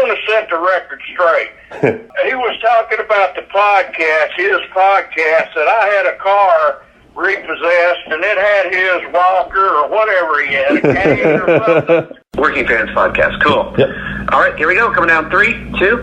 want to set the record straight. He was talking about the podcast, his podcast, that I had a car repossessed, and it had his walker or whatever he had, a cane or something. Working Fans Podcast, cool. Yep. All right, here we go. Coming down 3, 2.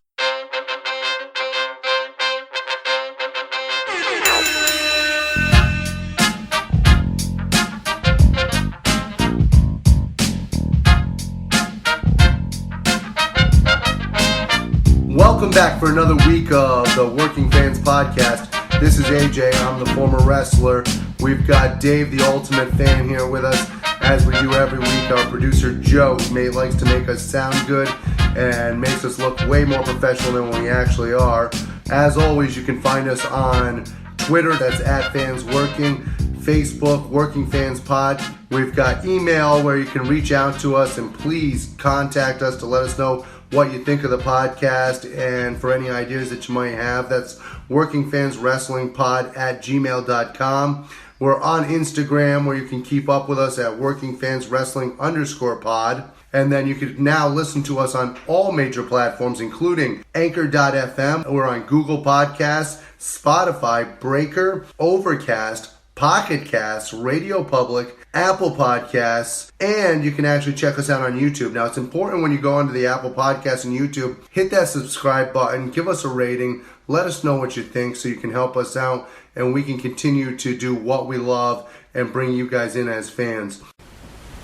Welcome back for another week of the Working Fans Podcast. This is AJ. I'm the former wrestler. We've got Dave, the ultimate fan, here with us. As we do every week, our producer Joe likes to make us sound good and makes us look way more professional than we actually are. As always, you can find us on Twitter, that's @FansWorking, Facebook, Working Fans Pod. We've got email where you can reach out to us and please contact us to let us know what you think of the podcast and for any ideas that you might have. That's workingfanswrestlingpod@gmail.com. We're on Instagram where you can keep up with us at workingfanswrestling_pod. And then you can now listen to us on all major platforms, including Anchor.fm. We're on Google Podcasts, Spotify, Breaker, Overcast, Pocket Casts, Radio Public, Apple Podcasts, and you can actually check us out on YouTube. Now, it's important when you go onto the Apple Podcasts and YouTube, hit that subscribe button, give us a rating, let us know what you think so you can help us out and we can continue to do what we love and bring you guys in as fans.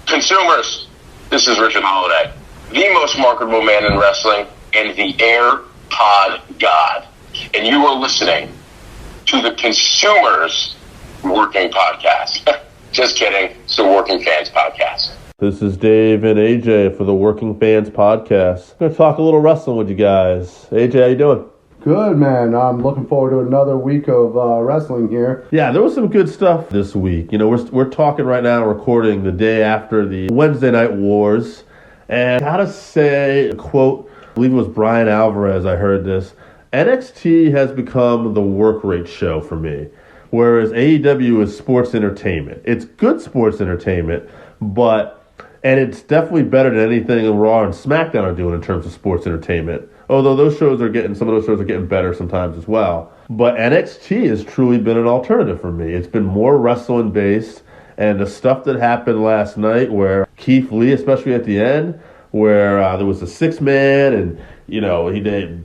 Consumers, this is Richard Holiday, the most marketable man in wrestling and the AirPod God. And you are listening to the Consumers Working Podcast. Just kidding. It's the Working Fans Podcast. This is Dave and AJ for the Working Fans Podcast. I'm going to talk a little wrestling with you guys. AJ, how you doing? Good, man. I'm looking forward to another week of wrestling here. Yeah, there was some good stuff this week. You know, we're talking right now, recording the day after the Wednesday Night Wars. And I gotta say, a quote, I believe it was Brian Alvarez, I heard this, NXT has become the work rate show for me. Whereas AEW is sports entertainment. It's good sports entertainment, and it's definitely better than anything Raw and SmackDown are doing in terms of sports entertainment. Although some of those shows are getting better sometimes as well. But NXT has truly been an alternative for me. It's been more wrestling based, and the stuff that happened last night where Keith Lee, especially at the end, where there was a 6-man and,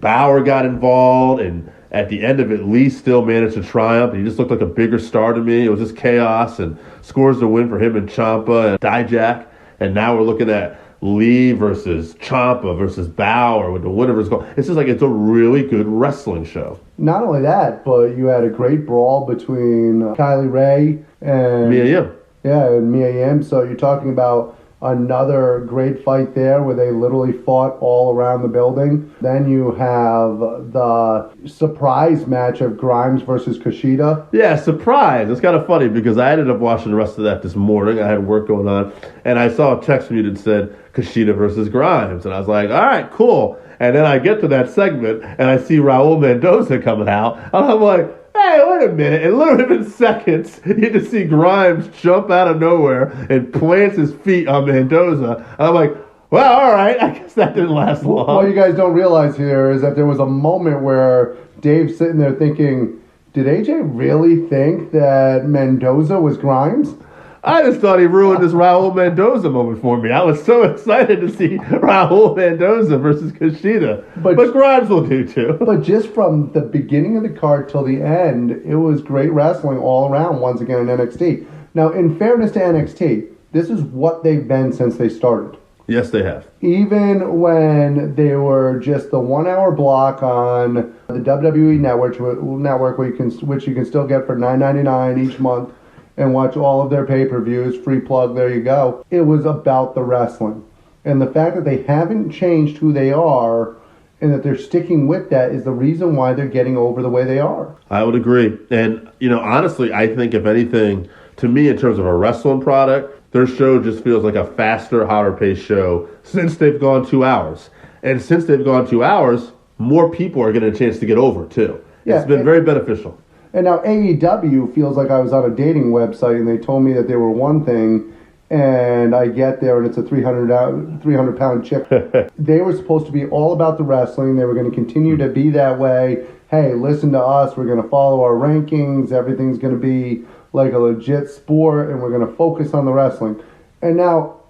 Bauer got involved, and at the end of it, Lee still managed to triumph. He just looked like a bigger star to me. It was just chaos and scores the win for him and Ciampa and Dijak. And now we're looking at Lee versus Ciampa versus Bauer with the winner versus goal. It's just like it's a really good wrestling show. Not only that, but you had a great brawl between Kylie Ray and Mia Yim. Yeah, and Mia Yim. So you're talking about another great fight there where they literally fought all around the building. Then you have the surprise match of Grimes versus Kushida. Yeah, surprise. It's kind of funny because I ended up watching the rest of that this morning. I had work going on, and I saw a text from you that said Kushida versus Grimes, and I was like, all right, cool. And then I get to that segment, and I see Raul Mendoza coming out, and I'm like, hey, wait a minute. And literally within seconds, you get to see Grimes jump out of nowhere and plants his feet on Mendoza. I'm like, well, all right. I guess that didn't last long. What you guys don't realize here is that there was a moment where Dave's sitting there thinking, did AJ really think that Mendoza was Grimes? I just thought he ruined this Raul Mendoza moment for me. I was so excited to see Raul Mendoza versus Kushida. But Grimes will do too. But just from the beginning of the card till the end, it was great wrestling all around once again in NXT. Now, in fairness to NXT, this is what they've been since they started. Yes, they have. Even when they were just the 1 hour block on the WWE network which you can still get for $9.99 each month. And watch all of their pay-per-views, free plug, there you go. It was about the wrestling. And the fact that they haven't changed who they are and that they're sticking with that is the reason why they're getting over the way they are. I would agree. And, honestly, I think if anything, to me, in terms of a wrestling product, their show just feels like a faster, hotter-paced show since they've gone 2 hours. And since they've gone 2 hours, more people are getting a chance to get over, too. Yeah, it's been very beneficial. And now AEW feels like I was on a dating website and they told me that they were one thing, and I get there and it's a 300-pound chick. They were supposed to be all about the wrestling. They were going to continue to be that way. Hey, listen to us. We're going to follow our rankings. Everything's going to be like a legit sport, and we're going to focus on the wrestling. And now,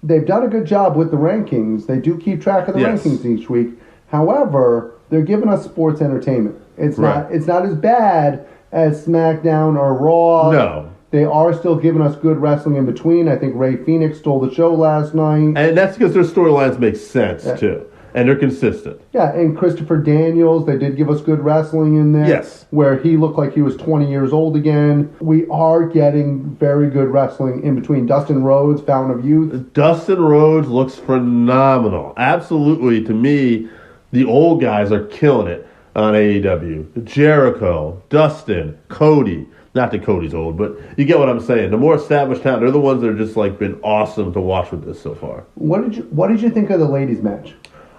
they've done a good job with the rankings. They do keep track of the rankings each week. However, they're giving us sports entertainment. It's not as bad as SmackDown or Raw. No. They are still giving us good wrestling in between. I think Rey Fenix stole the show last night. And that's because their storylines make sense, too. And they're consistent. Yeah, and Christopher Daniels, they did give us good wrestling in there. Yes. Where he looked like he was 20 years old again. We are getting very good wrestling in between. Dustin Rhodes, Fountain of Youth. Dustin Rhodes looks phenomenal. Absolutely, to me, the old guys are killing it on AEW. Jericho, Dustin, Cody. Not that Cody's old, but you get what I'm saying. The more established talent, they're the ones that are just like been awesome to watch with this so far. What did you think of the ladies' match?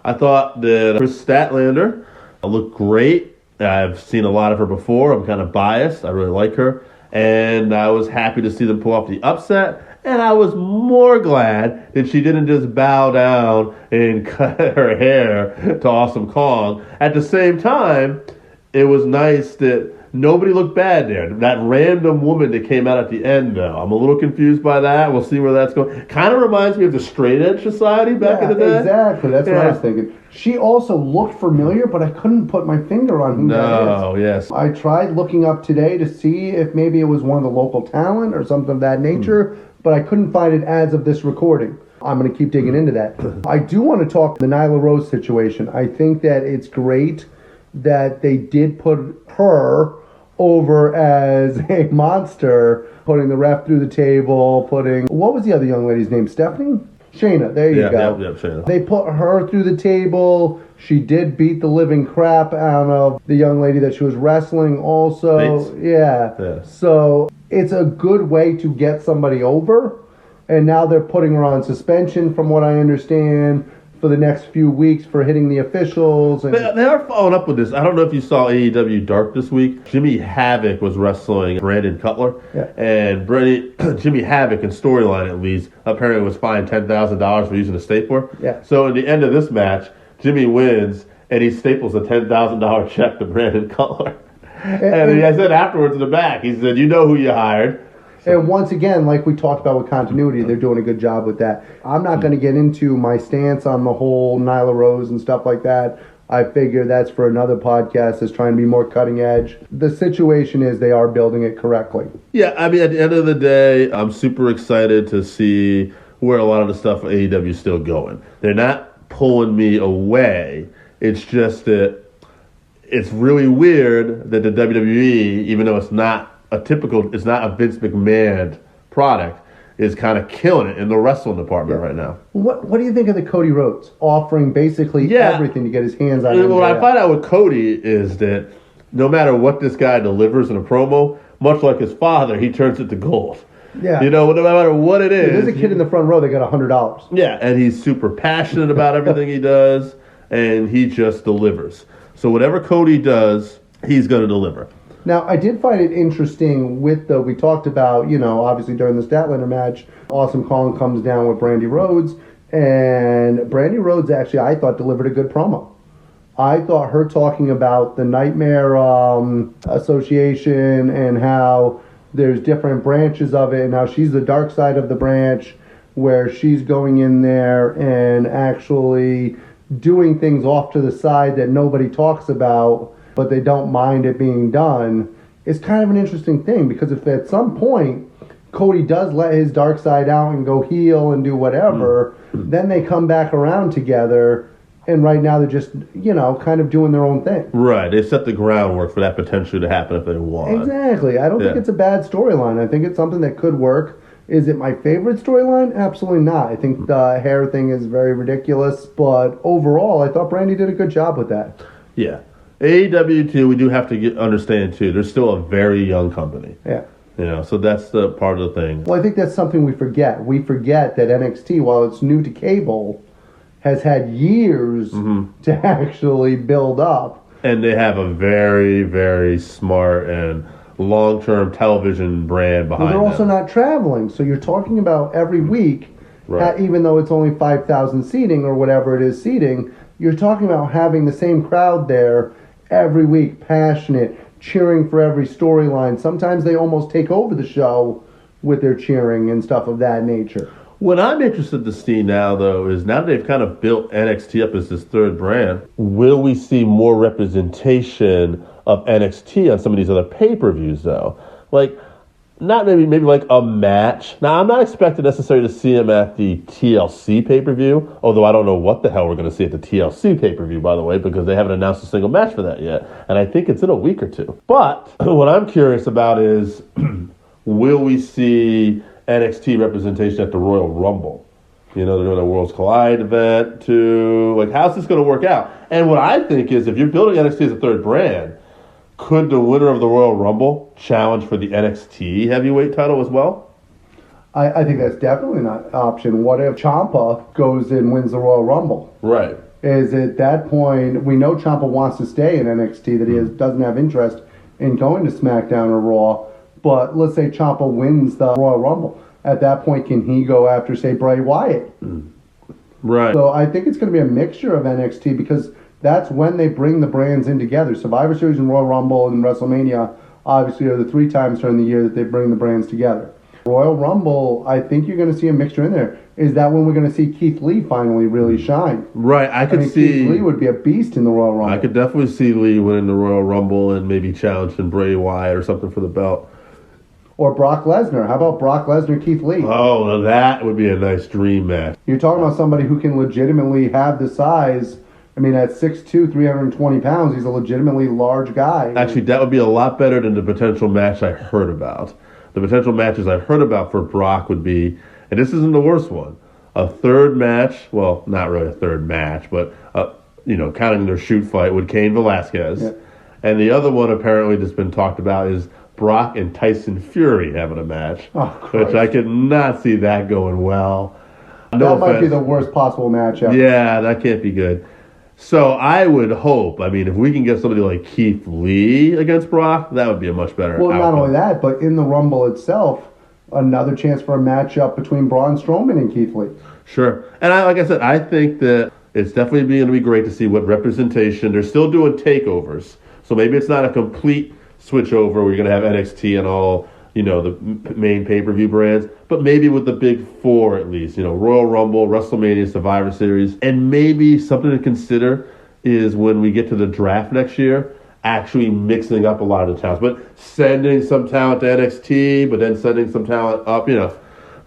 I thought that Chris Statlander looked great. I've seen a lot of her before. I'm kind of biased. I really like her. And I was happy to see them pull off the upset. And I was more glad that she didn't just bow down and cut her hair to Awesome Kong. At the same time, it was nice that nobody looked bad there. That random woman that came out at the end, though, I'm a little confused by that. We'll see where that's going. Kind of reminds me of the Straight Edge Society back in the day. Exactly. That's what I was thinking. She also looked familiar, but I couldn't put my finger on who that is. Yes. I tried looking up today to see if maybe it was one of the local talent or something of that nature, but I couldn't find it as of this recording. I'm going to keep digging into that. I do want to talk the Nyla Rose situation. I think that it's great that they did put her over as a monster, putting the ref through the table, what was the other young lady's name? Stephanie? Shayna, there you go. Yeah, Shayna. They put her through the table. She did beat the living crap out of the young lady that she was wrestling also. Bates? Yeah. So it's a good way to get somebody over. And now they're putting her on suspension, from what I understand, for the next few weeks for hitting the officials. And They are following up with this. I don't know if you saw AEW Dark this week. Jimmy Havoc was wrestling Brandon Cutler. Yeah. And Jimmy Havoc, in storyline at least, apparently was fined $10,000 for using a stapler. Yeah. So at the end of this match, Jimmy wins, and he staples a $10,000 check to Brandon Cutler. And I said afterwards in the back, he said, "You know who you hired." And once again, like we talked about with continuity, they're doing a good job with that. I'm not going to get into my stance on the whole Nyla Rose and stuff like that. I figure that's for another podcast that's trying to be more cutting edge. The situation is they are building it correctly. Yeah, I mean, at the end of the day, I'm super excited to see where a lot of the stuff for AEW is still going. They're not pulling me away. It's just that it's really weird that the WWE, even though it's not a Vince McMahon product, is kind of killing it in the wrestling department right now. What do you think of the Cody Rhodes offering basically everything to get his hands on it? What I find out with Cody is that no matter what this guy delivers in a promo, much like his father, he turns it to gold. Yeah. You know, no matter what it is. There's a kid in the front row that got $100. Yeah, and he's super passionate about everything he does, and he just delivers. So whatever Cody does, he's going to deliver. Now, I did find it interesting we talked about, obviously during the Statlander match, Awesome Kong comes down with Brandy Rhodes, and Brandy Rhodes actually, I thought, delivered a good promo. I thought her talking about the Nightmare Association and how there's different branches of it, and how she's the dark side of the branch, where she's going in there and actually doing things off to the side that nobody talks about, but they don't mind it being done. It's kind of an interesting thing, because if at some point Cody does let his dark side out and go heel and do whatever, then they come back around together, and right now they're just, kind of doing their own thing. Right. They set the groundwork for that potentially to happen if they want. Exactly. I don't think it's a bad storyline. I think it's something that could work. Is it my favorite storyline? Absolutely not. I think the hair thing is very ridiculous, but overall, I thought Brandy did a good job with that. Yeah. AEW, too, we do have to understand, too, they're still a very young company. Yeah. So that's the part of the thing. Well, I think that's something we forget. We forget that NXT, while it's new to cable, has had years to actually build up. And they have a very, very smart and long-term television brand behind Well, they're also them. not traveling, so you're talking about every week, Right. even though it's only 5,000 seating or whatever it is seating, you're talking about having the same crowd there every week, passionate, cheering for every storyline. Sometimes they almost take over the show with their cheering and stuff of that nature. What I'm interested to see now, though, is now that they've kind of built NXT up as this third brand, will we see more representation of NXT on some of these other pay-per-views, though? Like, not maybe like a match. Now, I'm not expecting necessarily to see them at the TLC pay-per-view, although I don't know what the hell we're going to see at the TLC pay-per-view, by the way, because they haven't announced a single match for that yet. And I think it's in a week or two. But what I'm curious about is, will we see NXT representation at the Royal Rumble? You know, they're doing a Worlds Collide event too. Like, how's this going to work out? And what I think is, if you're building NXT as a third brand, could the winner of the Royal Rumble challenge for the NXT heavyweight title as well? I think that's definitely not an option. What if Ciampa goes and wins the Royal Rumble? Right. Is at that point, we know Ciampa wants to stay in NXT, that he doesn't have interest in going to SmackDown or Raw. But let's say Ciampa wins the Royal Rumble. At that point, can he go after, say, Bray Wyatt? Right. So I think it's going to be a mixture of NXT because that's when they bring the brands in together. Survivor Series and Royal Rumble and WrestleMania obviously are the 3 times during the year that they bring the brands together. Royal Rumble, I think you're going to see a mixture in there. Is that when we're going to see Keith Lee finally really shine? Right. I could see Keith Lee would be a beast in the Royal Rumble. I could definitely see Lee winning the Royal Rumble and maybe challenging Bray Wyatt or something for the belt. Or Brock Lesnar. How about Brock Lesnar, Keith Lee? Oh, now that would be a nice dream match. You're talking about somebody who can legitimately have the size. I mean, at 6'2", 320 pounds, he's a legitimately large guy. Actually, that would be a lot better than the potential match I heard about. The potential matches I've heard about for Brock would be, and this isn't the worst one, a third match, well, not really a third match, but, counting their shoot fight with Cain Velasquez. Yeah. And the other one apparently that's been talked about is Brock and Tyson Fury having a match, which I could not see that going well. That might be the worst possible match ever. Yeah, that can't be good. So I would hope, if we can get somebody like Keith Lee against Brock, that would be a much better outcome. Not only that, but in the Rumble itself, another chance for a matchup between Braun Strowman and Keith Lee. Sure. And like I said, I think that it's definitely going to be great to see what representation. They're still doing takeovers. So maybe it's not a complete switch over where you're going to have NXT and all, the main pay-per-view brands, but maybe with the big 4 at least, Royal Rumble, WrestleMania, Survivor Series, and maybe something to consider is when we get to the draft next year, actually mixing up a lot of the talents, but sending some talent to NXT, but then sending some talent up,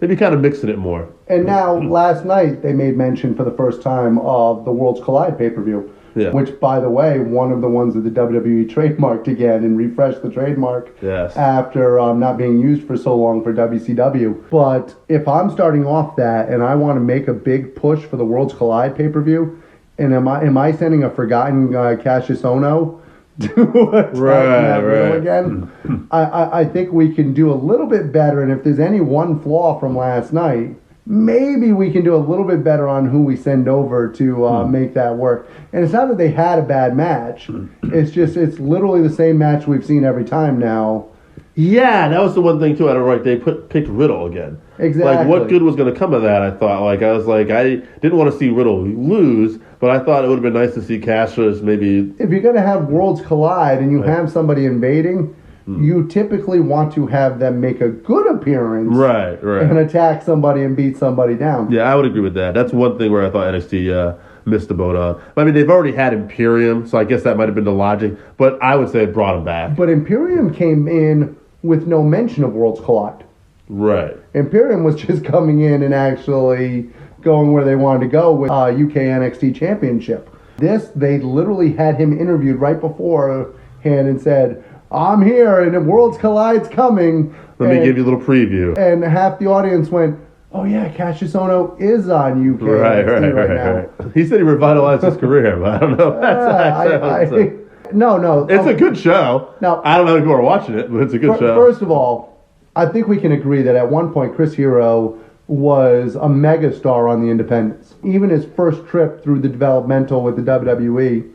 maybe kind of mixing it more. And now, last night, they made mention for the first time of the Worlds Collide pay-per-view. Yeah. Which, by the way, one of the ones that the WWE trademarked again and refreshed the trademark after not being used for so long for WCW. But if I'm starting off that and I want to make a big push for the Worlds Collide pay-per-view, and am I sending a forgotten Cassius Ohno to attack Matt Riddle again? I think we can do a little bit better, and if there's any one flaw from last night, maybe we can do a little bit better on who we send over to make that work. And it's not that they had a bad match. It's literally the same match we've seen every time now. Yeah, that was the one thing, too. I don't know, they picked Riddle again. Exactly. Like, what good was going to come of that, I thought. I didn't want to see Riddle lose, but I thought it would have been nice to see Cassius maybe... If you're going to have Worlds Collide and you have somebody invading... You typically want to have them make a good appearance right, and attack somebody and beat somebody down. Yeah, I would agree with that. That's one thing where I thought NXT missed the boat on. They've already had Imperium, so I guess that might have been the logic, but I would say it brought him back. But Imperium came in with no mention of Worlds Collide. Right. Imperium was just coming in and actually going where they wanted to go with UK NXT Championship. They literally had him interviewed right beforehand and said... I'm here, and Worlds Collide's coming. Let me give you a little preview. And half the audience went, oh, yeah, Cassius Ohno is on UK NXT right now. He said he revitalized his career, but I don't know if that's No. It's a good show. Now, I don't know if people are watching it, but it's a good show. First of all, I think we can agree that at one point Chris Hero was a megastar on the independents. Even his first trip through the developmental with the WWE.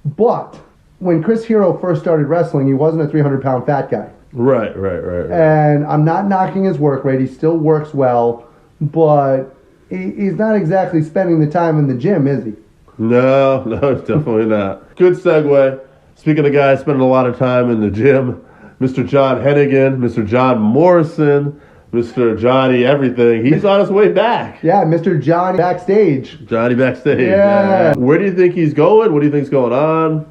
But... when Chris Hero first started wrestling, he wasn't a 300-pound fat guy. Right. And I'm not knocking his work rate. He still works well, but he's not exactly spending the time in the gym, is he? No, definitely not. Good segue. Speaking of guys spending a lot of time in the gym, Mr. John Hennigan, Mr. John Morrison, Mr. Johnny everything. He's on his way back. Yeah, Mr. Johnny backstage. Johnny backstage. Yeah. Where do you think he's going? What do you think's going on?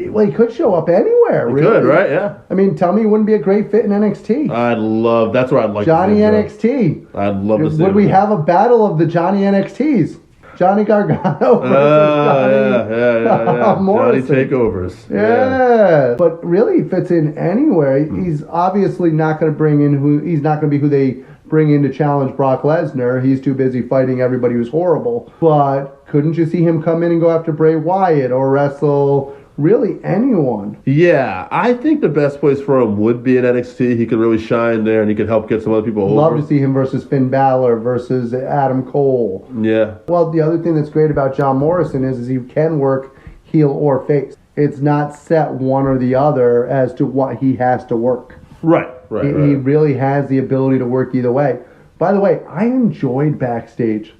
Well, he could show up anywhere, He really. could, right? Yeah. I mean, tell me he wouldn't be a great fit in NXT. That's where I'd like Johnny to see him NXT. go. I'd love to see Would him we go. have a battle of the Johnny NXTs? Johnny Gargano versus Johnny Morrison. Johnny takeovers. Yeah. But really he fits in anywhere. He's obviously not going to bring in he's not going to be who they bring in to challenge Brock Lesnar. He's too busy fighting everybody who's horrible. But couldn't you see him come in and go after Bray Wyatt or wrestle really anyone? Yeah, I think the best place for him would be in NXT. He could really shine there, and he could help get some other people over. Love to see him versus Finn Balor versus Adam Cole. Yeah. Well, the other thing that's great about John Morrison is he can work heel or face. It's not set one or the other as to what he has to work. Right. He really has the ability to work either way. By the way, I enjoyed backstage.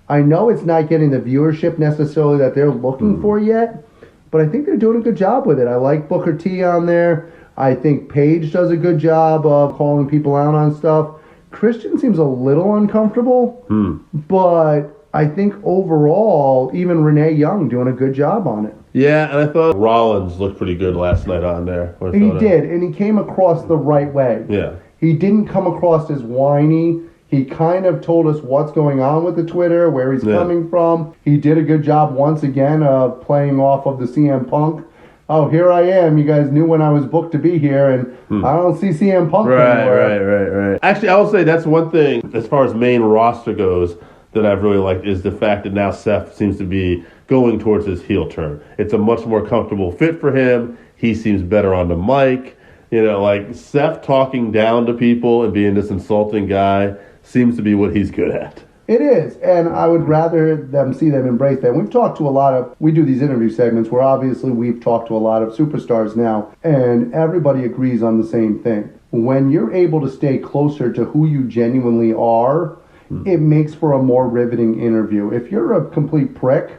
I know it's not getting the viewership necessarily that they're looking for yet, but I think they're doing a good job with it. I like Booker T on there. I think Paige does a good job of calling people out on stuff. Christian seems a little uncomfortable, but I think overall, even Renee Young doing a good job on it. Yeah, and I thought Rollins looked pretty good last night on there. He did, and he came across the right way. Yeah. He didn't come across as whiny. He kind of told us what's going on with the Twitter, where he's coming from. He did a good job once again of playing off of the CM Punk. Oh, here I am. You guys knew when I was booked to be here, and I don't see CM Punk anymore. Right. Actually, I will say that's one thing as far as main roster goes that I've really liked is the fact that now Seth seems to be going towards his heel turn. It's a much more comfortable fit for him. He seems better on the mic. You know, like Seth talking down to people and being this insulting guy seems to be what he's good at. It is, and I would rather see them embrace that. We've talked to we do these interview segments where obviously we've talked to a lot of superstars now, and everybody agrees on the same thing. When you're able to stay closer to who you genuinely are, it makes for a more riveting interview. If you're a complete prick,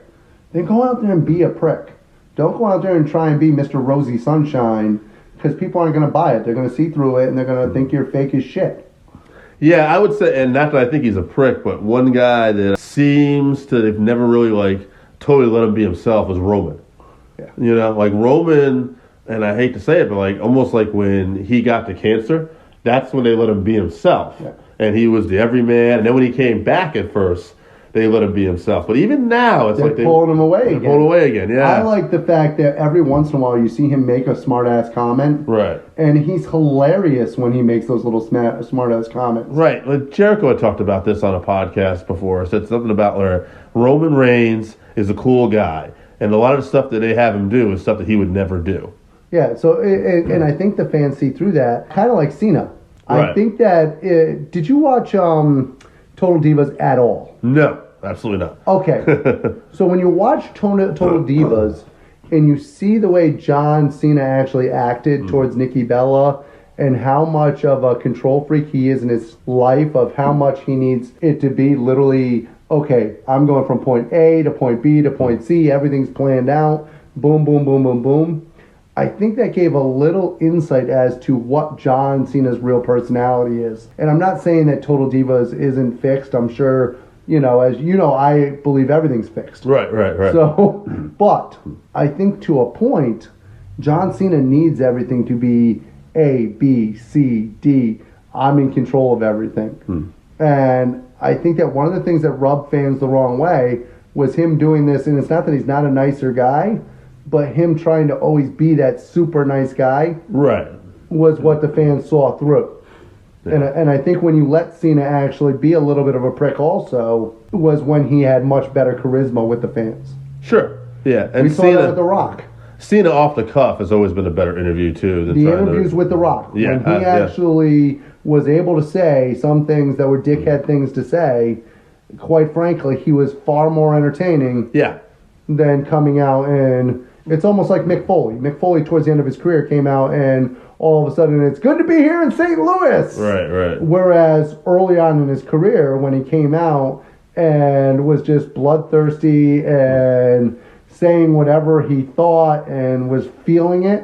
then go out there and be a prick. Don't go out there and try and be Mr. Rosy Sunshine, because people aren't going to buy it. They're going to see through it, and they're going to think you're fake as shit. Yeah, I would say, and not that I think he's a prick, but one guy that seems to have never really, totally let him be himself is Roman. Yeah. You know, like Roman, and I hate to say it, but almost like when he got the cancer, that's when they let him be himself. Yeah. And he was the everyman, and then when he came back at first, they let him be himself. But even now, it's they're pulling him away again. Pulling away again, yeah. I like the fact that every once in a while you see him make a smart-ass comment. Right. And he's hilarious when he makes those little smart-ass comments. Right. Like Jericho had talked about this on a podcast before. Said something about where Roman Reigns is a cool guy. And a lot of the stuff that they have him do is stuff that he would never do. Yeah, so, and I think the fans see through that, kind of like Cena. Right. I think that, did you watch Total Divas at all? No. Absolutely not. Okay. So when you watch Total Divas and you see the way John Cena actually acted towards Nikki Bella and how much of a control freak he is in his life, of how much he needs it to be literally, okay, I'm going from point A to point B to point C, everything's planned out, boom, boom, boom, boom, boom. I think that gave a little insight as to what John Cena's real personality is. And I'm not saying that Total Divas isn't fixed. I'm sure, as you know, I believe everything's fixed. Right. So, but I think to a point, John Cena needs everything to be A, B, C, D. I'm in control of everything. And I think that one of the things that rubbed fans the wrong way was him doing this, and it's not that he's not a nicer guy, but him trying to always be that super nice guy was what the fans saw through. And I think when you let Cena actually be a little bit of a prick also was when he had much better charisma with the fans. Sure. Yeah. And we saw that with The Rock. Cena off the cuff has always been a better interview, too. Than the interviews with The Rock. Yeah, when he actually was able to say some things that were dickhead things to say, quite frankly, he was far more entertaining than coming out and It's almost like Mick Foley. Mick Foley, towards the end of his career, came out and all of a sudden, it's good to be here in St. Louis. Right. Whereas early on in his career, when he came out and was just bloodthirsty and saying whatever he thought and was feeling it,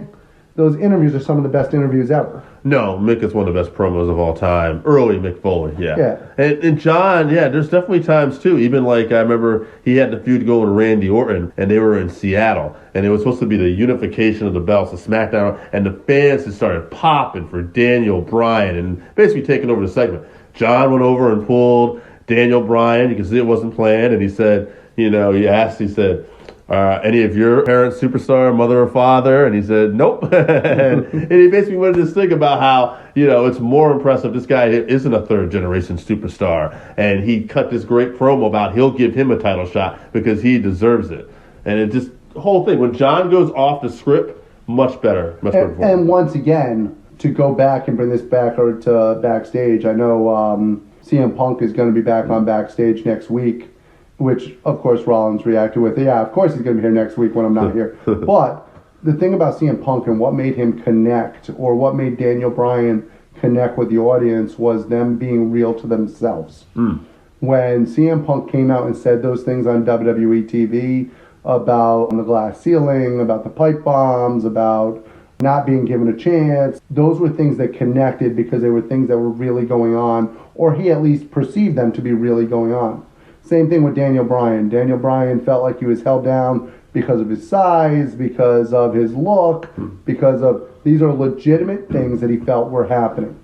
those interviews are some of the best interviews ever. No, Mick is one of the best promos of all time. Early Mick Foley, yeah. Yeah. And John, yeah, there's definitely times too. Even like I remember he had the feud going with Randy Orton, and they were in Seattle, and it was supposed to be the unification of the belts, the SmackDown, and the fans just started popping for Daniel Bryan and basically taking over the segment. John went over and pulled Daniel Bryan because it wasn't planned, and he said, he said, any of your parents superstar, mother or father? And he said, nope. and he basically went into this thing about how, it's more impressive. This guy isn't a third generation superstar. And he cut this great promo about he'll give him a title shot because he deserves it. And it just, the whole thing, when John goes off the script, much better. And once again, to go back and bring this back to backstage, I know CM Punk is going to be back on backstage next week, which, of course, Rollins reacted with, yeah, of course he's going to be here next week when I'm not here. But the thing about CM Punk and what made him connect, or what made Daniel Bryan connect with the audience, was them being real to themselves. When CM Punk came out and said those things on WWE TV about the glass ceiling, about the pipe bombs, about not being given a chance, those were things that connected because they were things that were really going on, or he at least perceived them to be really going on. Same thing with Daniel Bryan. Daniel Bryan felt like he was held down because of his size, because of his look, because of, these are legitimate things that he felt were happening.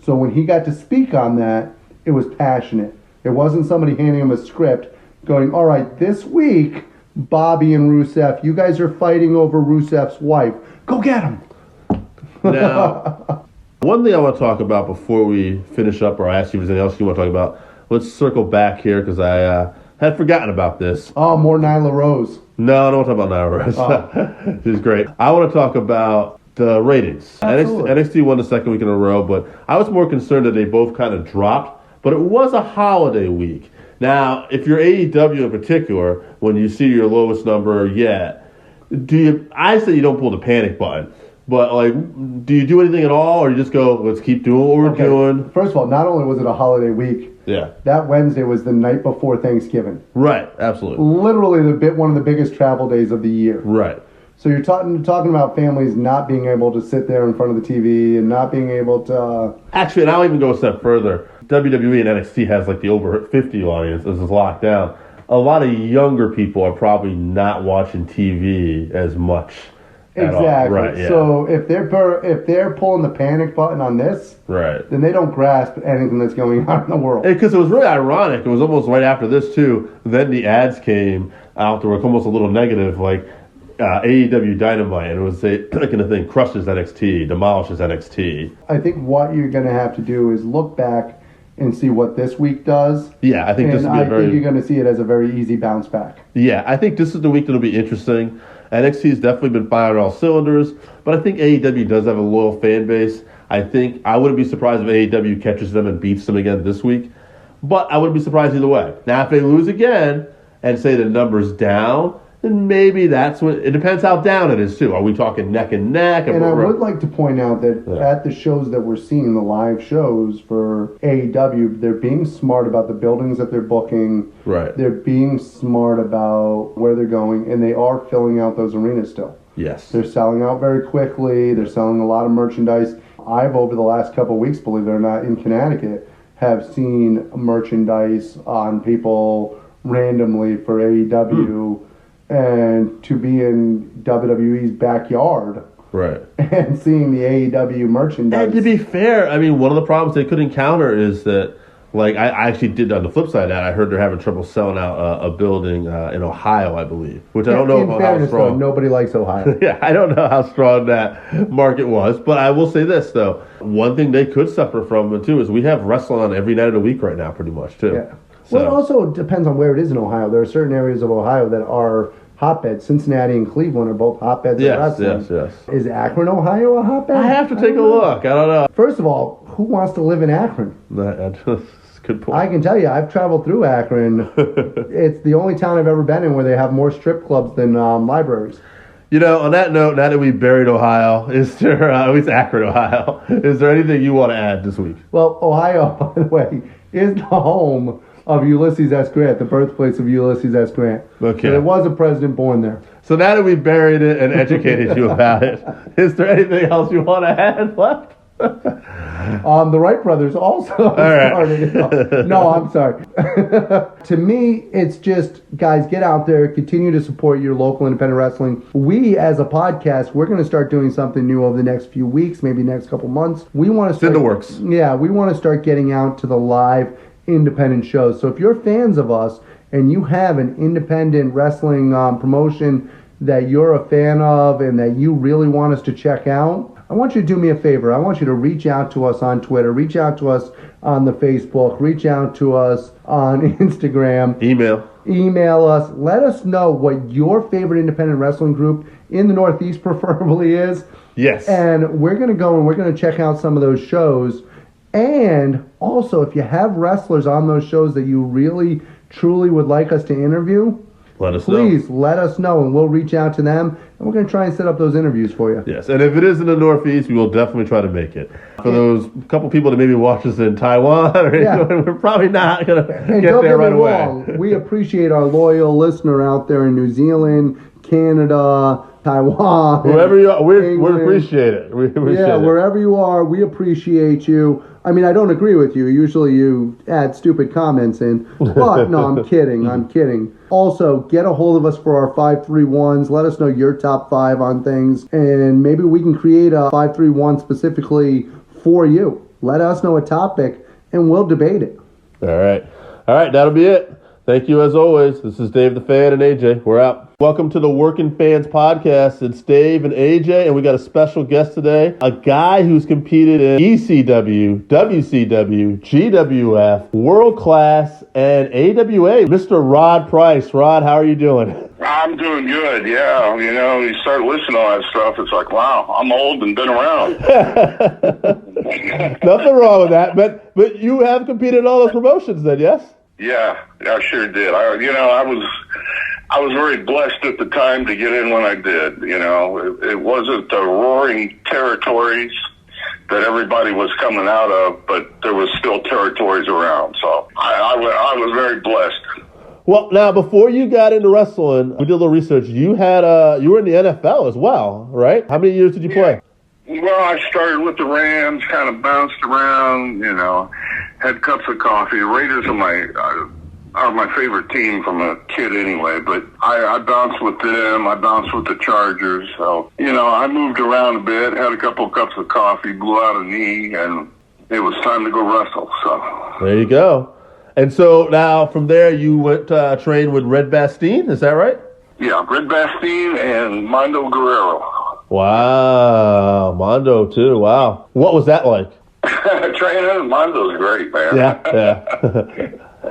So when he got to speak on that, it was passionate. It wasn't somebody handing him a script going, all right, this week, Bobby and Rusev, you guys are fighting over Rusev's wife. Go get him. Now, one thing I want to talk about before we finish up, or ask you if there's anything else you want to talk about. Let's circle back here because I had forgotten about this. Oh, more Nyla Rose. No, I don't want to talk about Nyla Rose. Oh. She's great. I want to talk about the ratings. NXT won the second week in a row, but I was more concerned that they both kind of dropped. But it was a holiday week. Now, if you're AEW in particular, when you see your lowest number yet, I say you don't pull the panic button. But, do you do anything at all, or you just go, let's keep doing what we're doing? First of all, not only was it a holiday week, that Wednesday was the night before Thanksgiving. Right, absolutely. Literally one of the biggest travel days of the year. Right. So you're talking about families not being able to sit there in front of the TV and not being able to... Actually, and I'll even go a step further. WWE and NXT has, the over 50 audience. This is locked down. A lot of younger people are probably not watching TV as much. Exactly. Right, yeah. So if they're pulling the panic button on this, right, then they don't grasp anything that's going on in the world. Because it was really ironic. It was almost right after this too. Then the ads came out that were almost a little negative, like AEW Dynamite, and it was the thing crushes NXT, demolishes NXT. I think what you're going to have to do is look back and see what this week does. Yeah, I think this will be think you're going to see it as a very easy bounce back. Yeah, I think this is the week that'll be interesting. NXT has definitely been firing all cylinders, but I think AEW does have a loyal fan base. I wouldn't be surprised if AEW catches them and beats them again this week, but I wouldn't be surprised either way. Now, if they lose again and say the number's down, then maybe that's when, it depends how down it is too. Are we talking neck and neck? And I would like to point out that at the shows that we're seeing, the live shows for AEW, they're being smart about the buildings that they're booking. Right. They're being smart about where they're going, and they are filling out those arenas still. Yes. They're selling out very quickly. They're selling a lot of merchandise. I've, over the last couple of weeks, believe it or not, in Connecticut, have seen merchandise on people randomly for AEW. And to be in WWE's backyard, right, and seeing the AEW merchandise. And to be fair, I mean, one of the problems they could encounter is that, I actually did on the flip side of that, I heard they're having trouble selling out a building in Ohio, I believe, which I don't know how strong. Though, nobody likes Ohio. Yeah, I don't know how strong that market was, but I will say this though: one thing they could suffer from too is we have wrestling on every night of the week right now, pretty much too. Yeah. So. Well, it also depends on where it is in Ohio. There are certain areas of Ohio that are hotbeds. Cincinnati and Cleveland are both hotbeds of wrestling. Yes. Is Akron, Ohio a hotbed? I have to take a look. I don't know. First of all, who wants to live in Akron? That's a good point. I can tell you, I've traveled through Akron. It's the only town I've ever been in where they have more strip clubs than libraries. You know, on that note, now that we buried Ohio, is there, at least Akron, Ohio, is there anything you want to add this week? Well, Ohio, by the way, is the home of Ulysses S. Grant, the birthplace of Ulysses S. Grant. Okay. So there was a president born there. So now that we buried it and educated you about it, is there anything else you want to add left? The Wright brothers also started. No, I'm sorry. To me, it's just, guys, get out there, continue to support your local independent wrestling. We, as a podcast, we're going to start doing something new over the next few weeks, maybe next couple months. We want to It's in the works. Yeah, we want to start getting out to the live independent shows. So if you're fans of us and you have an independent wrestling promotion that you're a fan of and that you really want us to check out, I want you to do me a favor. I want you to reach out to us on Twitter, reach out to us on the Facebook, reach out to us on Instagram. Email us. Let us know what your favorite independent wrestling group in the Northeast preferably is. Yes. And we're going to go and we're going to check out some of those shows. And also, if you have wrestlers on those shows that you really, truly would like us to interview, please let us know, and we'll reach out to them, and we're going to try and set up those interviews for you. Yes, and if it is in the Northeast, we will definitely try to make it. For those couple people that maybe watch us in Taiwan, we're probably not going to get there right away. Wrong, we appreciate our loyal listener out there in New Zealand, Canada, Taiwan. Wherever you are, we appreciate it. We appreciate it. Wherever you are, we appreciate you. I mean, I don't agree with you. Usually you add stupid comments in. But, no, I'm kidding. I'm kidding. Also, get a hold of us for our 531s. Let us know your top 5 on things. And maybe we can create a 531 specifically for you. Let us know a topic, and we'll debate it. All right. That'll be it. Thank you as always. This is Dave the Fan and AJ. We're out. Welcome to the Working Fans Podcast. It's Dave and AJ, and we got a special guest today, a guy who's competed in ECW, WCW, GWF, World Class, and AWA, Mr. Rod Price. Rod, how are you doing? I'm doing good, yeah. You know, you start listening to all that stuff, it's like, wow, I'm old and been around. Nothing wrong with that, but you have competed in all those promotions then, yes? Yeah, I sure did. I was very blessed at the time to get in when I did. You know, it wasn't the roaring territories that everybody was coming out of, but there was still territories around. So I was very blessed. Well, now before you got into wrestling, we did a little research. You were in the NFL as well, right? How many years did you play? Well, I started with the Rams, kind of bounced around, you know, had cups of coffee. The Raiders are my favorite team from a kid anyway, but I bounced with them. I bounced with the Chargers. So, you know, I moved around a bit, had a couple of cups of coffee, blew out a knee, and it was time to go wrestle. So there you go. And so now from there you went train with Red Bastien, is that right? Yeah, Red Bastien and Mondo Guerrero. Wow, Mondo too. Wow, what was that like? Training Mondo's great, man. Yeah.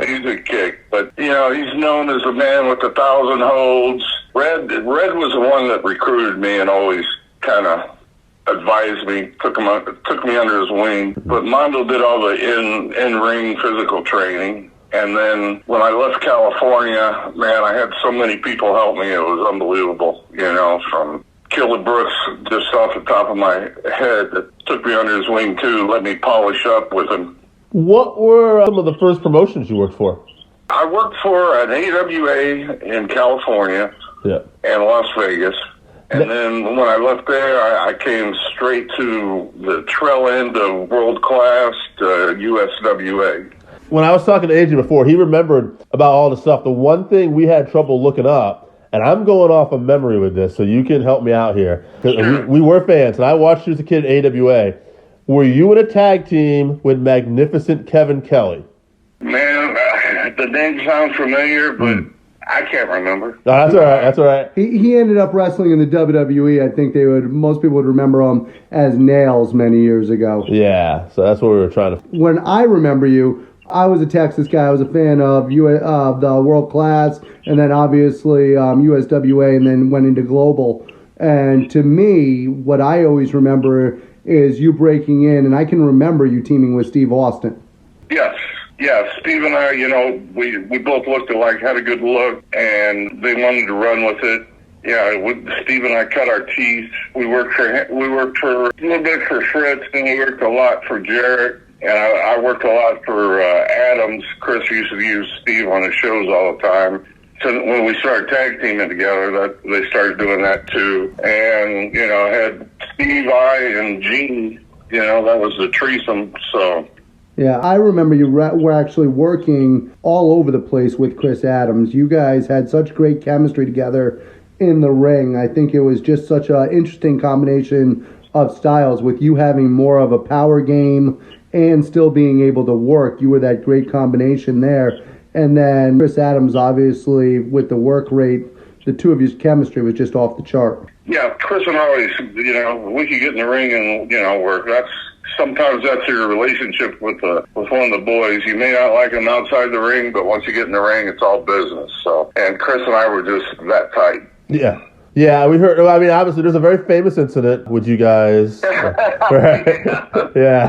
He's a kick, but you know he's known as the man with 1,000 holds. Red was the one that recruited me and always kind of advised me, took me under his wing. But Mondo did all the in-ring physical training. And then when I left California, man, I had so many people help me. It was unbelievable, you know, from Killer Brooks just off the top of my head that took me under his wing too, let me polish up with him. What were some of the first promotions you worked for? I worked for an AWA in California and Las Vegas. And then when I left there, I came straight to the trail end of World Class USWA. When I was talking to AJ before, he remembered about all the stuff. The one thing we had trouble looking up, and I'm going off of memory with this, so you can help me out here. Sure. We were fans, and I watched you as a kid in AWA. Were you in a tag team with Magnificent Kevin Kelly? Man, the name sounds familiar, but I can't remember. No, that's all right. That's all right. He ended up wrestling in the WWE. I think most people would remember him as Nails many years ago. Yeah, so that's what we were trying to. When I remember you, I was a Texas guy. I was a fan of the World Class, and then obviously USWA, and then went into Global. And to me, what I always remember is you breaking in, and I can remember you teaming with Steve Austin. Yes. Steve and I, you know, we both looked alike, had a good look, and they wanted to run with it. Yeah, Steve and I cut our teeth. We worked for a little bit for Fritz, and we worked a lot for Jarrett, and I worked a lot for Adams. Chris used to use Steve on his shows all the time. So when we started tag teaming together, they started doing that too. And, I had Steve, I, and Gene, that was the threesome, so... Yeah, I remember you were actually working all over the place with Chris Adams. You guys had such great chemistry together in the ring. I think it was just such an interesting combination of styles with you having more of a power game and still being able to work. You were that great combination there. And then Chris Adams, obviously, with the work rate, the two of you's chemistry was just off the chart. Yeah, Chris and I always, we could get in the ring and, work. Sometimes that's your relationship with one of the boys. You may not like him outside the ring, but once you get in the ring, it's all business. So, and Chris and I were just that tight. Yeah. Yeah, we heard. I mean, obviously, there's a very famous incident with you guys. Right? Yeah.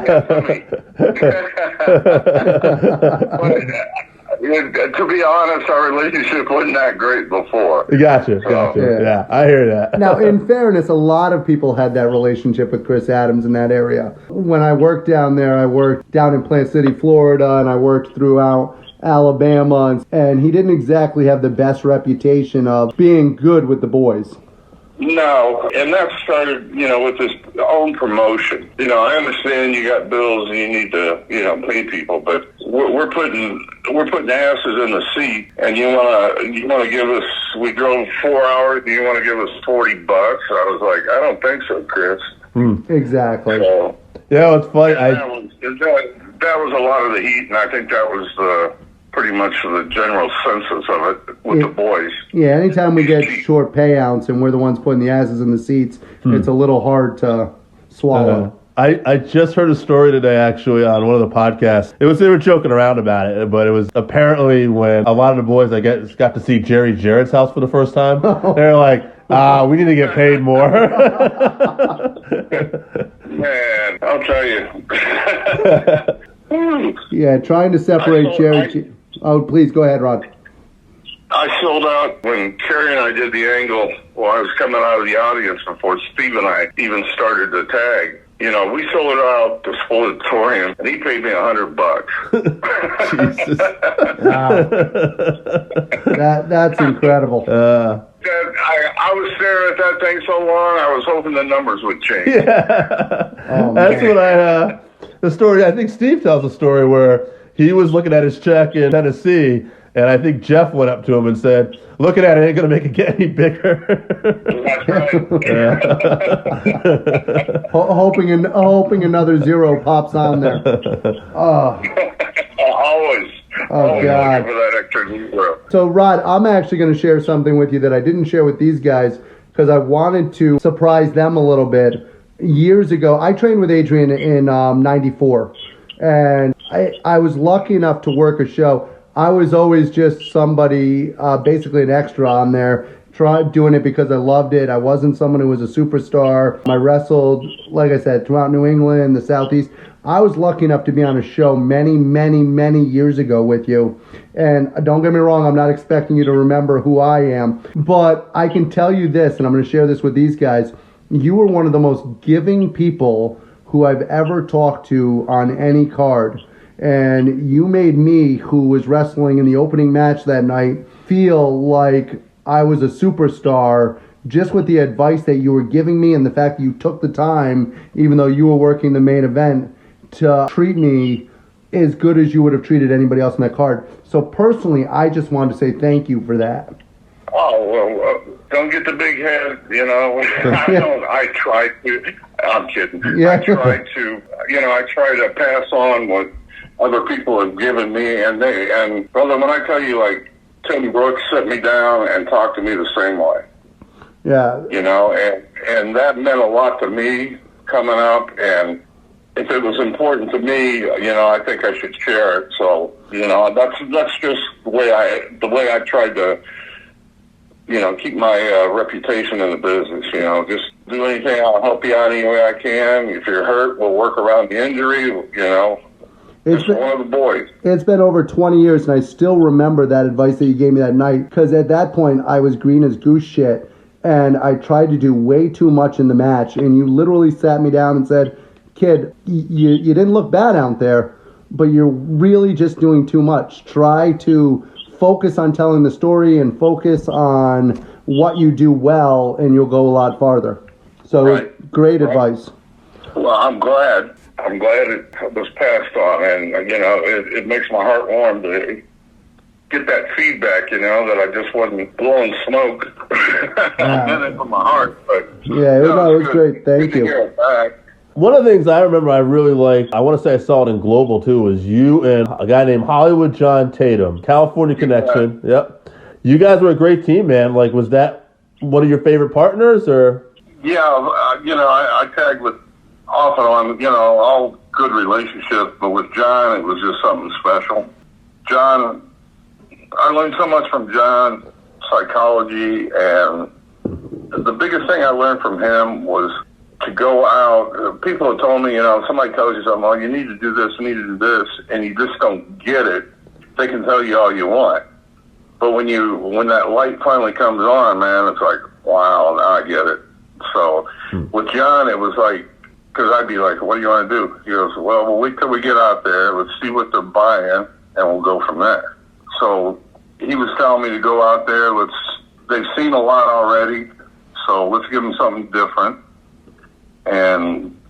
To be honest, our relationship wasn't that great before. Gotcha. Yeah, I hear that. Now, in fairness, a lot of people had that relationship with Chris Adams in that area. When I worked down there, I worked down in Plant City, Florida, and I worked throughout Alabama, and he didn't exactly have the best reputation of being good with the boys. No, and that started, with his own promotion. I understand you got bills and you need to, pay people, but we're putting asses in the seat, and you wanna give us. We drove 4 hours, and you want to give us $40. I was like, I don't think so, Chris. Exactly. So, yeah, it's funny. That was a lot of the heat, and I think that was pretty much the general census of it with the boys. Yeah, anytime we get short payouts and we're the ones putting the asses in the seats, it's a little hard to swallow. I just heard a story today, actually, on one of the podcasts. They were joking around about it, but it was apparently when a lot of the boys, got to see Jerry Jarrett's house for the first time. They're like, we need to get paid more. Man, I'll tell you. Yeah, trying to separate Jerry. Oh, please go ahead, Ron. I sold out when Kerry and I did the angle while I was coming out of the audience before Steve and I even started the tag. We sold it out to Sportatorium, and he paid me $100. Jesus. Wow. That's incredible. I was staring at that thing so long, I was hoping the numbers would change. Yeah. That's what the story, I think Steve tells a story where he was looking at his check in Tennessee, and I think Jeff went up to him and said, looking at it ain't going to make it get any bigger. That's right. hoping another zero pops on there. Always. Oh, God. For that extra zero. So, Rod, I'm actually going to share something with you that I didn't share with these guys because I wanted to surprise them a little bit. Years ago, I trained with Adrian in 94, and I was lucky enough to work a show. I was always just somebody, basically an extra on there, tried doing it because I loved it. I wasn't someone who was a superstar. I wrestled, like I said, throughout New England, the Southeast. I was lucky enough to be on a show many, many, many years ago with you. And don't get me wrong, I'm not expecting you to remember who I am. But I can tell you this, and I'm going to share this with these guys. You were one of the most giving people who I've ever talked to on any card. And you made me, who was wrestling in the opening match that night, feel like I was a superstar just with the advice that you were giving me and the fact that you took the time, even though you were working the main event, to treat me as good as you would have treated anybody else in that card. So personally, I just wanted to say thank you for that. Oh, well, don't get the big head, I try to. I'm kidding. Yeah. I try to pass on what other people have given me, and brother, when I tell you, like, Tim Brooks set me down and talked to me the same way. Yeah. And that meant a lot to me coming up, and if it was important to me, I think I should share it. So, that's just the way I tried to, keep my reputation in the business. Just do anything. I'll help you out any way I can. If you're hurt, we'll work around the injury. It's one of the boys. It's been over 20 years, and I still remember that advice that you gave me that night. Because at that point, I was green as goose shit, and I tried to do way too much in the match, and you literally sat me down and said, kid, you didn't look bad out there, but you're really just doing too much. Try to focus on telling the story and focus on what you do well, and you'll go a lot farther. So Right. great advice. Well, I'm glad. I'm glad it was passed on, and you know, it makes my heart warm to get that feedback. You know, that I just wasn't blowing smoke. I meant it from my heart. But Yeah, it was good. great. Thank Good to you. hear it back. One of the things I remember I really liked, I want to say I saw it in Global too, was you and a guy named Hollywood John Tatum, California Connection. Yep. You guys were a great team, man. Like, was that one of your favorite partners, or? Yeah, you know, I tagged with off and on, you know, all good relationships, but with John, it was just something special. John, I learned so much from John, psychology, and the biggest thing I learned from him was to go out. People have told me, you know, somebody tells you something, oh, you need to do this, you need to do this, and you just don't get it. They can tell you all you want. But when that light finally comes on, man, it's like, wow, now I get it. So with John, it was like, because I'd be like, what do you want to do? He goes, well, we'll wait till we get out there. Let's see what they're buying, and we'll go from there. So he was telling me to go out there. They've seen a lot already, so let's give them something different. And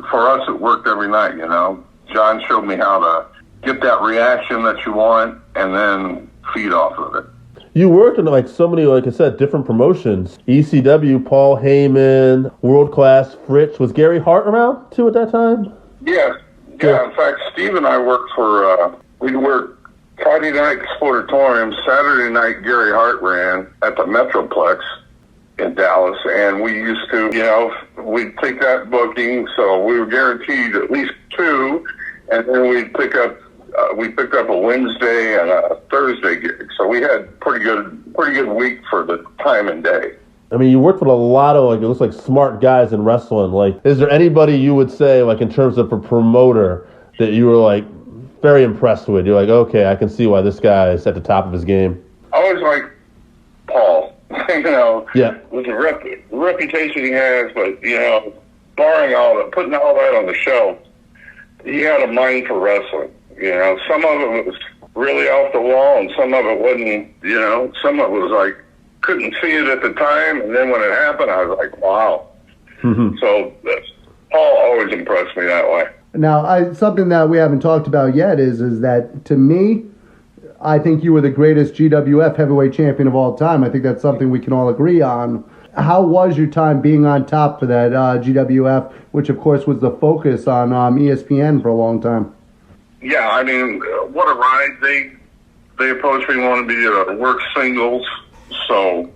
for us, it worked every night, you know. John showed me how to get that reaction that you want and then feed off of it. You worked in like so many, like I said, different promotions. ECW, Paul Heyman, World Class, Fritz. Was Gary Hart around too at that time? Yeah. In fact, Steve and I worked for, we worked Friday night Sportatorium, Saturday night Gary Hart ran at the Metroplex in Dallas, and we used to, you know, we'd take that booking, so we were guaranteed at least two, and then we picked up a Wednesday and a Thursday gig, so we had pretty good week for the time and day. I mean, you worked with a lot of, like, it looks like smart guys in wrestling. Like, is there anybody you would say, like, in terms of a promoter that you were, like, very impressed with? You're like, okay, I can see why this guy is at the top of his game. I always like Paul, you know, Yeah. with the reputation he has, but, you know, barring putting all that on the shelf, he had a mind for wrestling. You know, some of it was really off the wall, and some of it wasn't, you know, some of it was like, couldn't see it at the time, and then when it happened, I was like, wow. So Paul always impressed me that way. Now, something that we haven't talked about yet is that, to me, I think you were the greatest GWF heavyweight champion of all time. I think that's something we can all agree on. How was your time being on top for that GWF, which, of course, was the focus on ESPN for a long time? Yeah, I mean, what a ride. They approached me, wanted me to work singles, so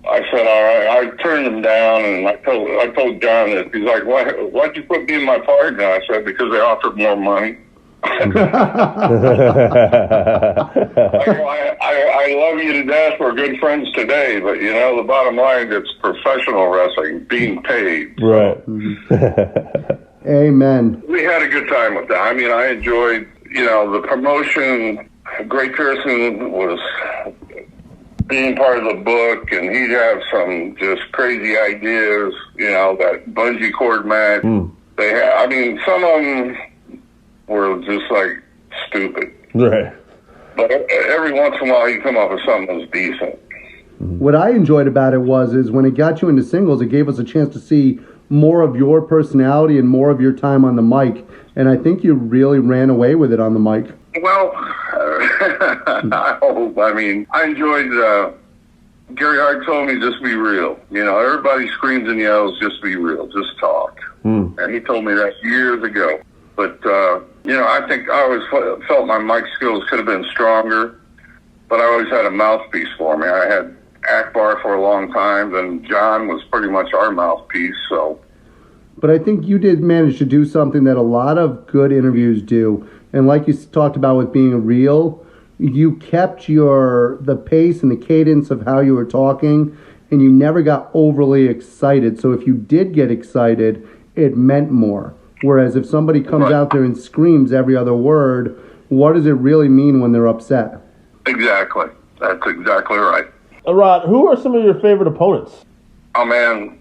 I said, all right. I turned them down, and I told John that. He's like, why'd you put me in my partner? I said, because they offered more money. I love you to death. We're good friends today, but, you know, the bottom line, it's professional wrestling, being paid. Right. Amen. We had a good time with that. I mean, I enjoyed, you know, the promotion. Greg Pearson was being part of the book, and he'd have some just crazy ideas, you know, that bungee cord match. They had, I mean, some of them were just like stupid. Right. But every once in a while, you come up with something that was decent. What I enjoyed about it is when it got you into singles, it gave us a chance to see more of your personality and more of your time on the mic. And I think you really ran away with it on the mic. Well, I hope. I mean, I enjoyed, Gary Hart told me just be real. You know, everybody screams and yells, just be real, just talk. And he told me that years ago. But, you know, I think I always felt my mic skills could have been stronger, but I always had a mouthpiece for me. I had Akbar for a long time, then John was pretty much our mouthpiece, so. But I think you did manage to do something that a lot of good interviews do. And like you talked about with being real, you kept the pace and the cadence of how you were talking, and you never got overly excited. So if you did get excited, it meant more. Whereas if somebody comes out there and screams every other word, what does it really mean when they're upset? Exactly. That's exactly right. Rod, who are some of your favorite opponents? Oh, man.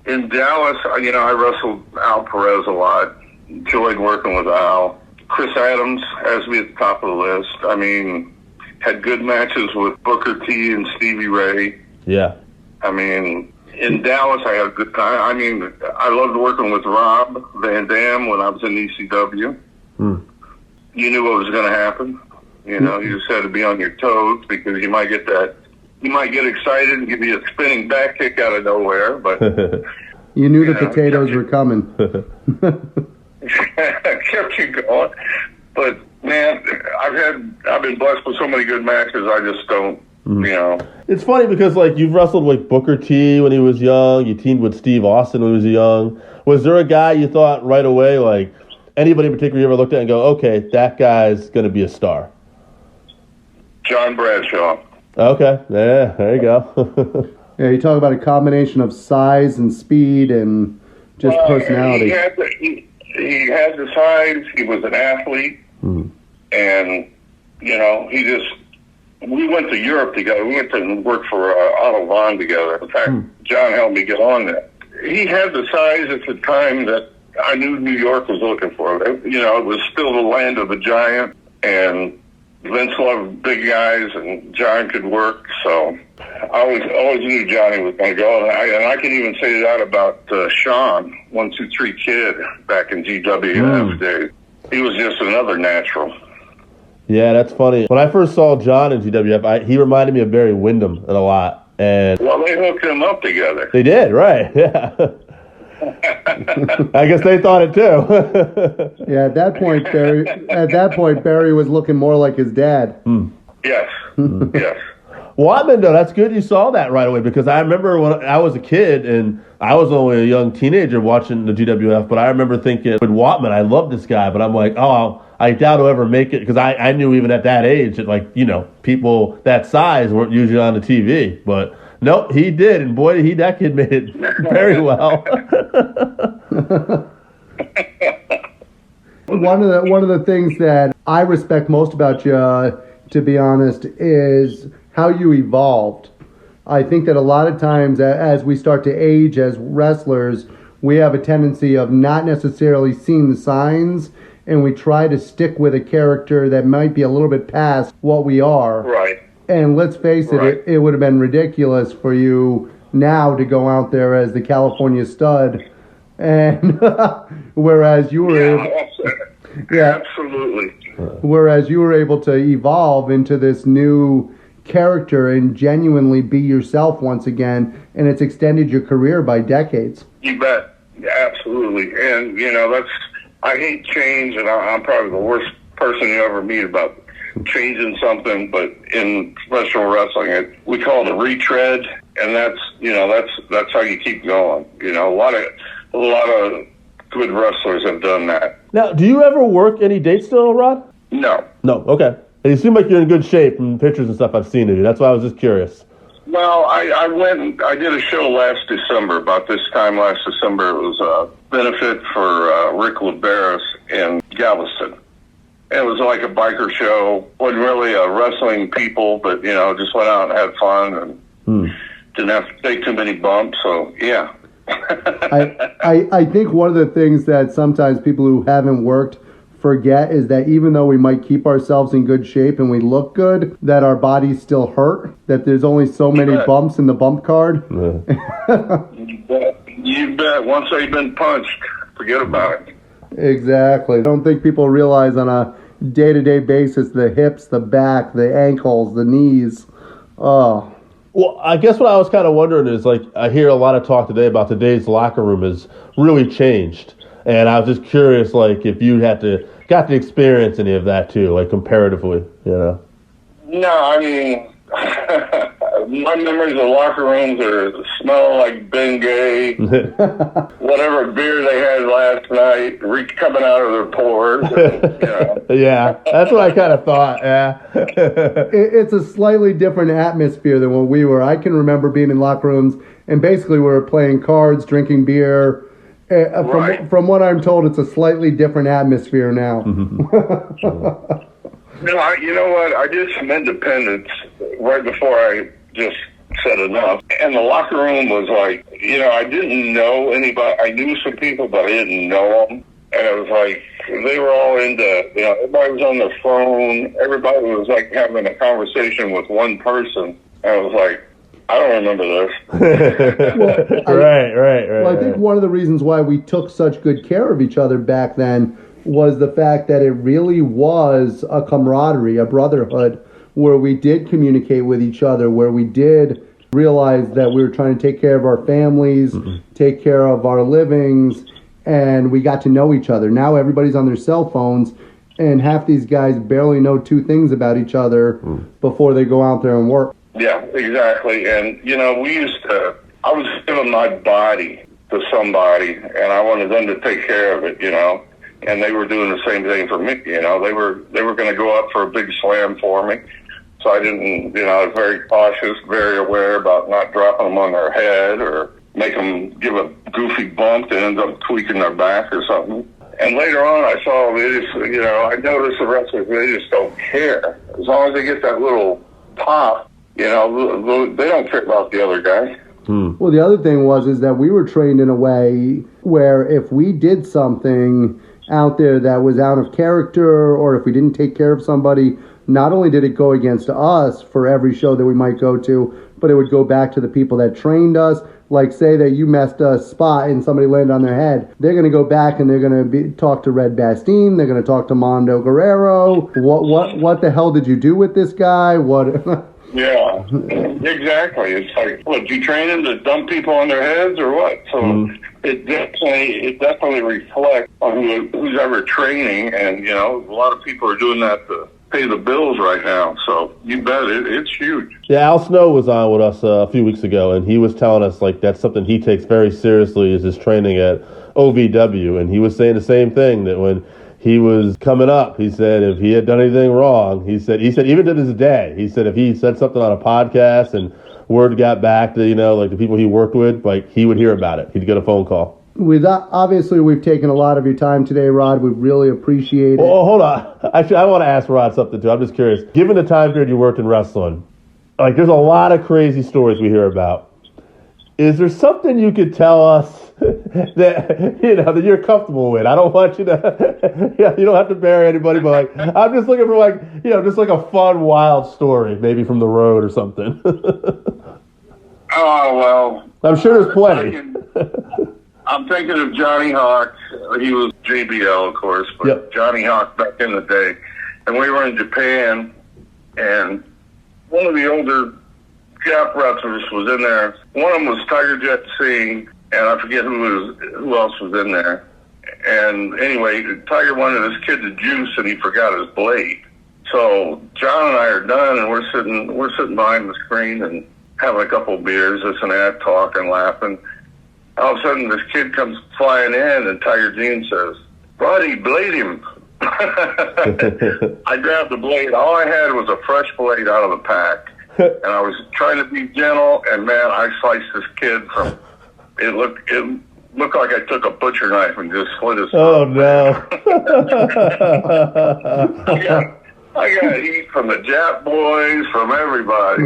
In Dallas, I wrestled Al Perez a lot. Enjoyed working with Al. Chris Adams has to be at the top of the list. I mean, had good matches with Booker T and Stevie Ray. Yeah. I mean, in Dallas, I had a good time. I mean, I loved working with Rob Van Dam when I was in ECW. You knew what was going to happen. You just had to be on your toes because you might get excited and give you a spinning back kick out of nowhere. But you knew the potatoes were coming. Kept you going. But man, I've been blessed with so many good matches. I just don't. It's funny because you've wrestled with Booker T when he was young. You teamed with Steve Austin when he was young. Was there a guy you thought right away, anybody in particular you ever looked at and go, okay, that guy's going to be a star? John Bradshaw. Okay, yeah, there you go. Yeah, you talk about a combination of size and speed and just personality. He had the size. He was an athlete, and we went to Europe together. We went to work for Otto Vaughn together. In fact, John helped me get on there. He had the size at the time that I knew New York was looking for. It was still the land of the giant, and Vince loved big guys, and John could work. So I always knew Johnny was going to go, and I can even say that about Sean, 1-2-3 Kid, back in GWF days. He was just another natural. Yeah, that's funny. When I first saw John in GWF, he reminded me of Barry Windham a lot. And well, they hooked them up together. They did, right? Yeah. I guess they thought it too. Yeah, at that point, Barry was looking more like his dad. Yes. Yes. Whatman, though, that's good you saw that right away, because I remember when I was a kid, and I was only a young teenager watching the GWF, but I remember thinking, with Whatman, I love this guy, but I'm like, oh, I doubt he'll ever make it, because I knew even at that age that, people that size weren't usually on the TV, but nope, he did, and boy, that kid made it very well. One of the things that I respect most about you, to be honest, is how you evolved. I think that a lot of times as we start to age as wrestlers, we have a tendency of not necessarily seeing the signs, and we try to stick with a character that might be a little bit past what we are. Right. And let's face it, it would have been ridiculous for you now to go out there as the California Stud, and whereas you were absolutely. Whereas you were able to evolve into this new character and genuinely be yourself once again, and it's extended your career by decades. You bet. Absolutely. And, I hate change, and I'm probably the worst person you ever meet about changing something, but in professional wrestling, we call it a retread, and that's how you keep going. A lot of good wrestlers have done that. Now, do you ever work any dates still, Rod? No. No, okay. And you seem like you're in good shape from pictures and stuff I've seen of you. That's why I was just curious. Well, I went. I did a show last December. About this time last December, it was a benefit for Rick LeBaris in Galveston. It was like a biker show. Wasn't really a wrestling people, but just went out and had fun and didn't have to take too many bumps. So yeah. I think one of the things that sometimes people who haven't worked forget is that even though we might keep ourselves in good shape and we look good, that our bodies still hurt, that there's only so many bumps in the bump card. You bet. Once they've been punched, forget about it. Exactly. I don't think people realize on a day-to-day basis the hips, the back, the ankles, the knees. Oh. Well, I guess what I was kind of wondering is, I hear a lot of talk today about today's locker room has really changed. And I was just curious, if you got to experience any of that too, comparatively, No, I mean, my memories of locker rooms smell like Bengay, whatever beer they had last night, coming out of their pores. Yeah, that's what I kind of thought, yeah. It's a slightly different atmosphere than when we were. I can remember being in locker rooms, and basically we were playing cards, drinking beer. From what I'm told, it's a slightly different atmosphere now. No, you know what? I did some independence right before I just said enough. And the locker room was like, I didn't know anybody. I knew some people, but I didn't know them. And it was like, they were all into, everybody was on their phone. Everybody was like having a conversation with one person. And I was like, I don't remember this. Right. Well, I think one of the reasons why we took such good care of each other back then was the fact that it really was a camaraderie, a brotherhood, where we did communicate with each other, where we did realize that we were trying to take care of our families, take care of our livings, and we got to know each other. Now everybody's on their cell phones, and half these guys barely know two things about each other before they go out there and work. Yeah, exactly. And, I was giving my body to somebody, and I wanted them to take care of it, and they were doing the same thing for me, They were going to go up for a big slam for me. So I didn't, I was very cautious, very aware about not dropping them on their head or make them give a goofy bump that ends up tweaking their back or something. And later on, I saw they just, I noticed the wrestlers, they just don't care. As long as they get that little pop, they don't care about the other guy. Well, the other thing is that we were trained in a way where if we did something out there that was out of character, or if we didn't take care of somebody, not only did it go against us for every show that we might go to, but it would go back to the people that trained us. Like, say that you messed a spot and somebody landed on their head. They're going to go back and they're going to talk to Red Bastien. They're going to talk to Mondo Guerrero. What the hell did you do with this guy? What? Yeah, exactly. It's like, what, you train them to dump people on their heads or what? So it definitely reflects on who's ever training, and a lot of people are doing that to pay the bills right now. So you bet it's huge. Yeah, Al Snow was on with us a few weeks ago, and he was telling us like that's something he takes very seriously is his training at OVW, and he was saying the same thing, that when he was coming up, he said if he had done anything wrong, he said even to this day, he said if he said something on a podcast and word got back to like the people he worked with, like he would hear about it. He'd get a phone call. Obviously, we've taken a lot of your time today, Rod. We really appreciate it. Oh, hold on. Actually, I want to ask Rod something too. I'm just curious. Given the time period you worked in wrestling, like there's a lot of crazy stories we hear about. Is there something you could tell us that that you're comfortable with? I don't want you to. You don't have to bury anybody, but like I'm just looking for just like a fun, wild story, maybe from the road or something. Oh well, I'm sure there's plenty. I'm thinking of Johnny Hawk. He was JBL, of course, but Yep. Johnny Hawk back in the day. And we were in Japan, and one of the older Jap wrestlers was in there. One of them was Tiger Jet Singh, and I forget who else was in there. And anyway, Tiger wanted his kid to juice, and he forgot his blade. So John and I are done, and we're sitting behind the screen and having a couple of beers, this and that, talking, laughing. All of a sudden, this kid comes flying in, and Tiger Jean says, "Roddy, blade him." I grabbed the blade. All I had was a fresh blade out of the pack, and I was trying to be gentle. And man, I sliced this kid from. It looked like I took a butcher knife and just slit his throat. Oh no! I got heat from the Jap boys, from everybody.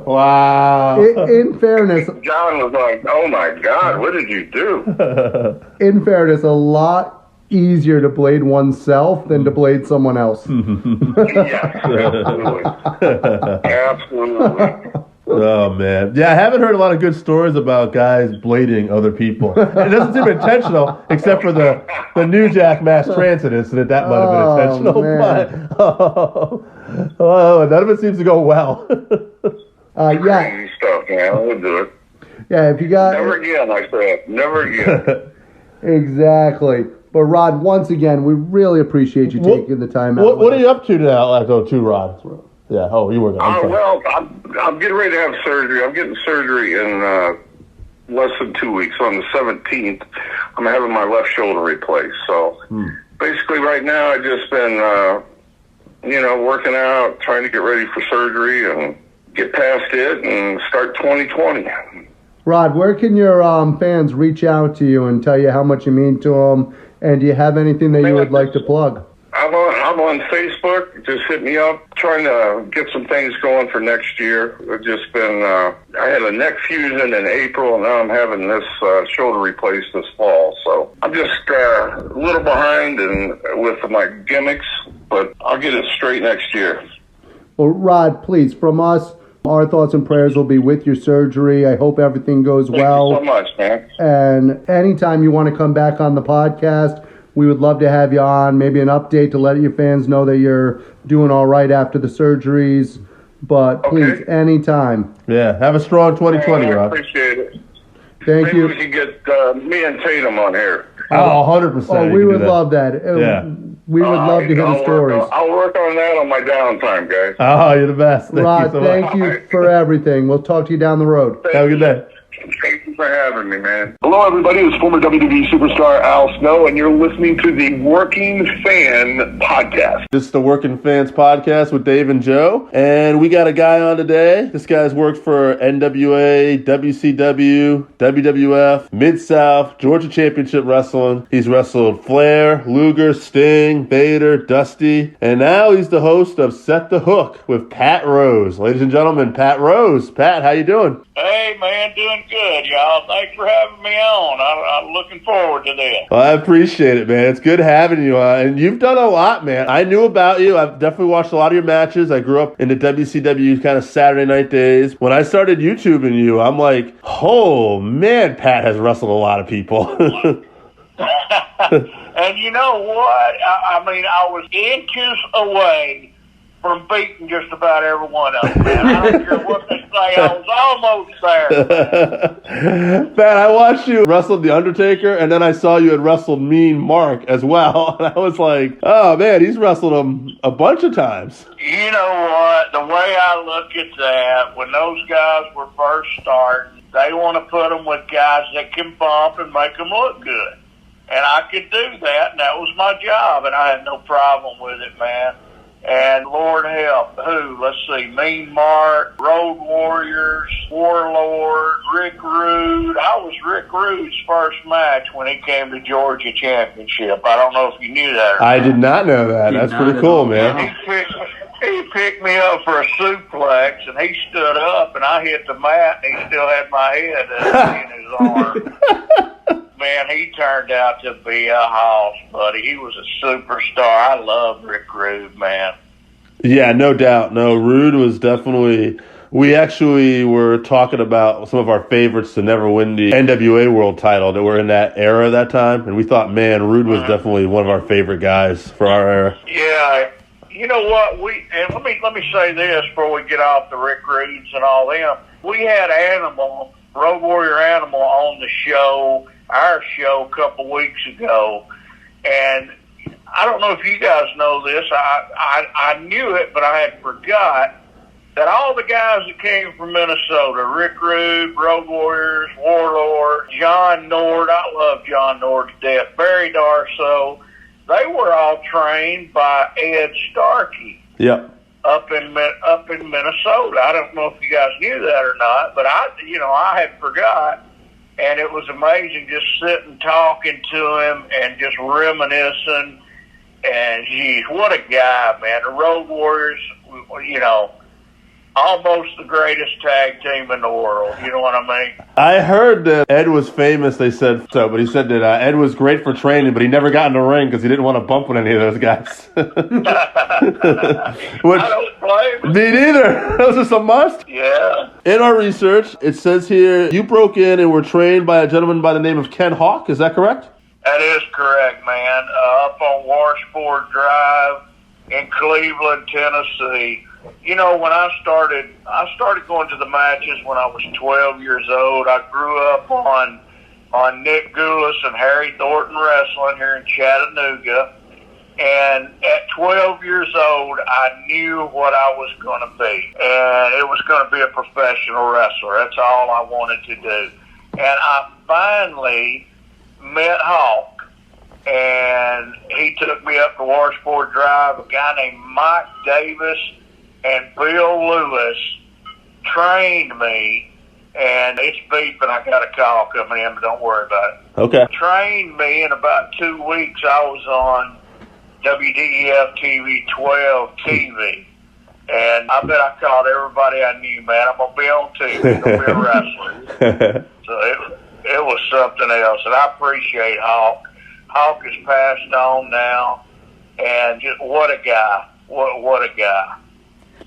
Wow. In fairness, John was like, "Oh my God, what did you do?" in fairness, a lot easier to blade oneself than to blade someone else. Yeah, absolutely. Absolutely. Oh man, yeah, I haven't heard a lot of good stories about guys blading other people. It doesn't seem intentional, except for the New Jack Mass Transit incident. That might have been intentional, but none of it seems to go well. Yeah, Crazy stuff, man. I would do it. yeah. If you got Never again, I said. Never again. exactly. But Rod, once again, we really appreciate you taking the time out. What are you up to now, Rod? Yeah. Oh, you were going. Well, I'm getting ready to have surgery. I'm getting surgery in less than 2 weeks. On the 17th, I'm having my left shoulder replaced. So basically, right now, I've just been, working out, trying to get ready for surgery and get past it and start 2020. Rod, where can your fans reach out to you and tell you how much you mean to them? And do you have anything that you would like to plug? I'm on Facebook. Just hit me up. Trying to get some things going for next year. I've just been, I had a neck fusion in April, and now I'm having this shoulder replaced this fall. So I'm just a little behind with my gimmicks, but I'll get it straight next year. Well, Rod, please, from us, our thoughts and prayers will be with your surgery. I hope everything goes well. Thank you so much, man. And anytime you want to come back on the podcast, we would love to have you on. Maybe an update to let your fans know that you're doing all right after the surgeries. But please, anytime. Yeah, have a strong 2020, I Rod. appreciate it. Thank Maybe you. we can get me and Tatum on here. Oh, 100%. Oh, we would love that. Yeah. We would love to hear the stories. I'll work on that on my downtime, guys. Oh, you're the best. Thank Rod, you so thank much. you for everything. We'll talk to you down the road. Have a good day. Thank you for having me, man. Hello, everybody. It's former WWE superstar Al Snow, and you're listening to the Working Fan Podcast. This is the Working Fans Podcast with Dave and Joe, and we got a guy on today. This guy's worked for NWA, WCW, WWF, Mid-South, Georgia Championship Wrestling. He's wrestled Flair, Luger, Sting, Vader, Dusty, and now he's the host of Set the Hook with Pat Rose. Ladies and gentlemen, Pat Rose. Pat, how you doing? Hey, man, doing good, y'all. Thanks for having me on. I'm looking forward to this. Well, I appreciate it, man. It's good having you on. And you've done a lot, man. I knew about you. I've definitely watched a lot of your matches. I grew up in the WCW kind of Saturday night days. When I started YouTubing you, I'm like, oh, man, Pat has wrestled a lot of people. And you know what? I mean, I was inches away from beating just about every one of them, man. I don't care what they say. I was almost there. Pat, I watched you wrestle The Undertaker, and then I saw you had wrestled Mean Mark as well. And I was like, oh, man, he's wrestled him a bunch of times. You know what? The way I look at that, when those guys were first starting, they want to put them with guys that can bump and make them look good. And I could do that, and that was my job, and I had no problem with it, man. And Lord help, let's see, Mean Mark, Road Warriors, Warlord, Rick Rude. I was Rick Rude's first match when he came to Georgia Championship. I don't know if you knew that or not. I did not know that. That's pretty cool, man. He picked me up for a suplex, and he stood up, and I hit the mat, and he still had my head in his arm. Man, he turned out to be a hoss, buddy. He was a superstar. I love Rick Rude, man. Yeah, no doubt. No, Rude was definitely... We actually were talking about some of our favorites to never win the NWA World title that were in that era that time, and we thought, man, Rude was definitely one of our favorite guys for our era. Yeah. You know what? Let me say this before we get off the Rick Rudes and all them. We had Road Warrior Animal on the show, our show, a couple weeks ago, and I don't know if you guys know this. I knew it, but I had forgot that all the guys that came from Minnesota, Rick Rude, Road Warriors, Warlord, John Nord, I love John Nord to death, Barry Darso, they were all trained by Ed Starkey. Yep. Up in Minnesota. I don't know if you guys knew that or not, but I had forgot, and it was amazing just sitting talking to him and just reminiscing. And geez, what a guy, man! The Road Warriors, almost the greatest tag team in the world. You know what I mean? I heard that Ed was famous, they said so, but he said that Ed was great for training, but he never got in the ring because he didn't want to bump with any of those guys. Which, I don't blame him. Me neither. That was just a must. Yeah. In our research, it says here, you broke in and were trained by a gentleman by the name of Ken Hawk. Is that correct? That is correct, man. Up on Washboard Drive in Cleveland, Tennessee. You know, when I started going to the matches when I was 12 years old. I grew up on Nick Goulas and Harry Thornton wrestling here in Chattanooga. And at 12 years old, I knew what I was going to be. And it was going to be a professional wrestler. That's all I wanted to do. And I finally met Hawk. And he took me up to Washboard Drive. A guy named Mike Davis and Bill Lewis trained me, and it's beeping. I got a call coming in, but don't worry about it. Okay. Trained me in about 2 weeks. I was on WDEF TV 12 TV. And I bet I called everybody I knew, man. I'm going to be on TV. I'm going to be a wrestler. So it was something else. And I appreciate Hawk. Hawk is passed on now. And just what a guy. What a guy.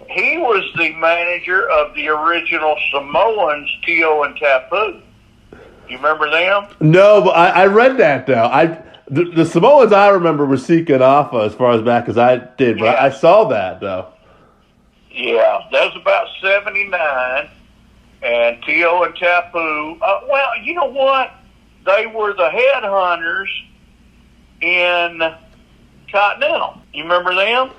He was the manager of the original Samoans, Tio and Tapu. You remember them? No, but I read that, though. The Samoans I remember were Sika and Alpha as far as back as I did, but I saw that, though. Yeah, that was about 79, and Tio and Tapu. Well, you know what? They were the headhunters in Continental. You remember them?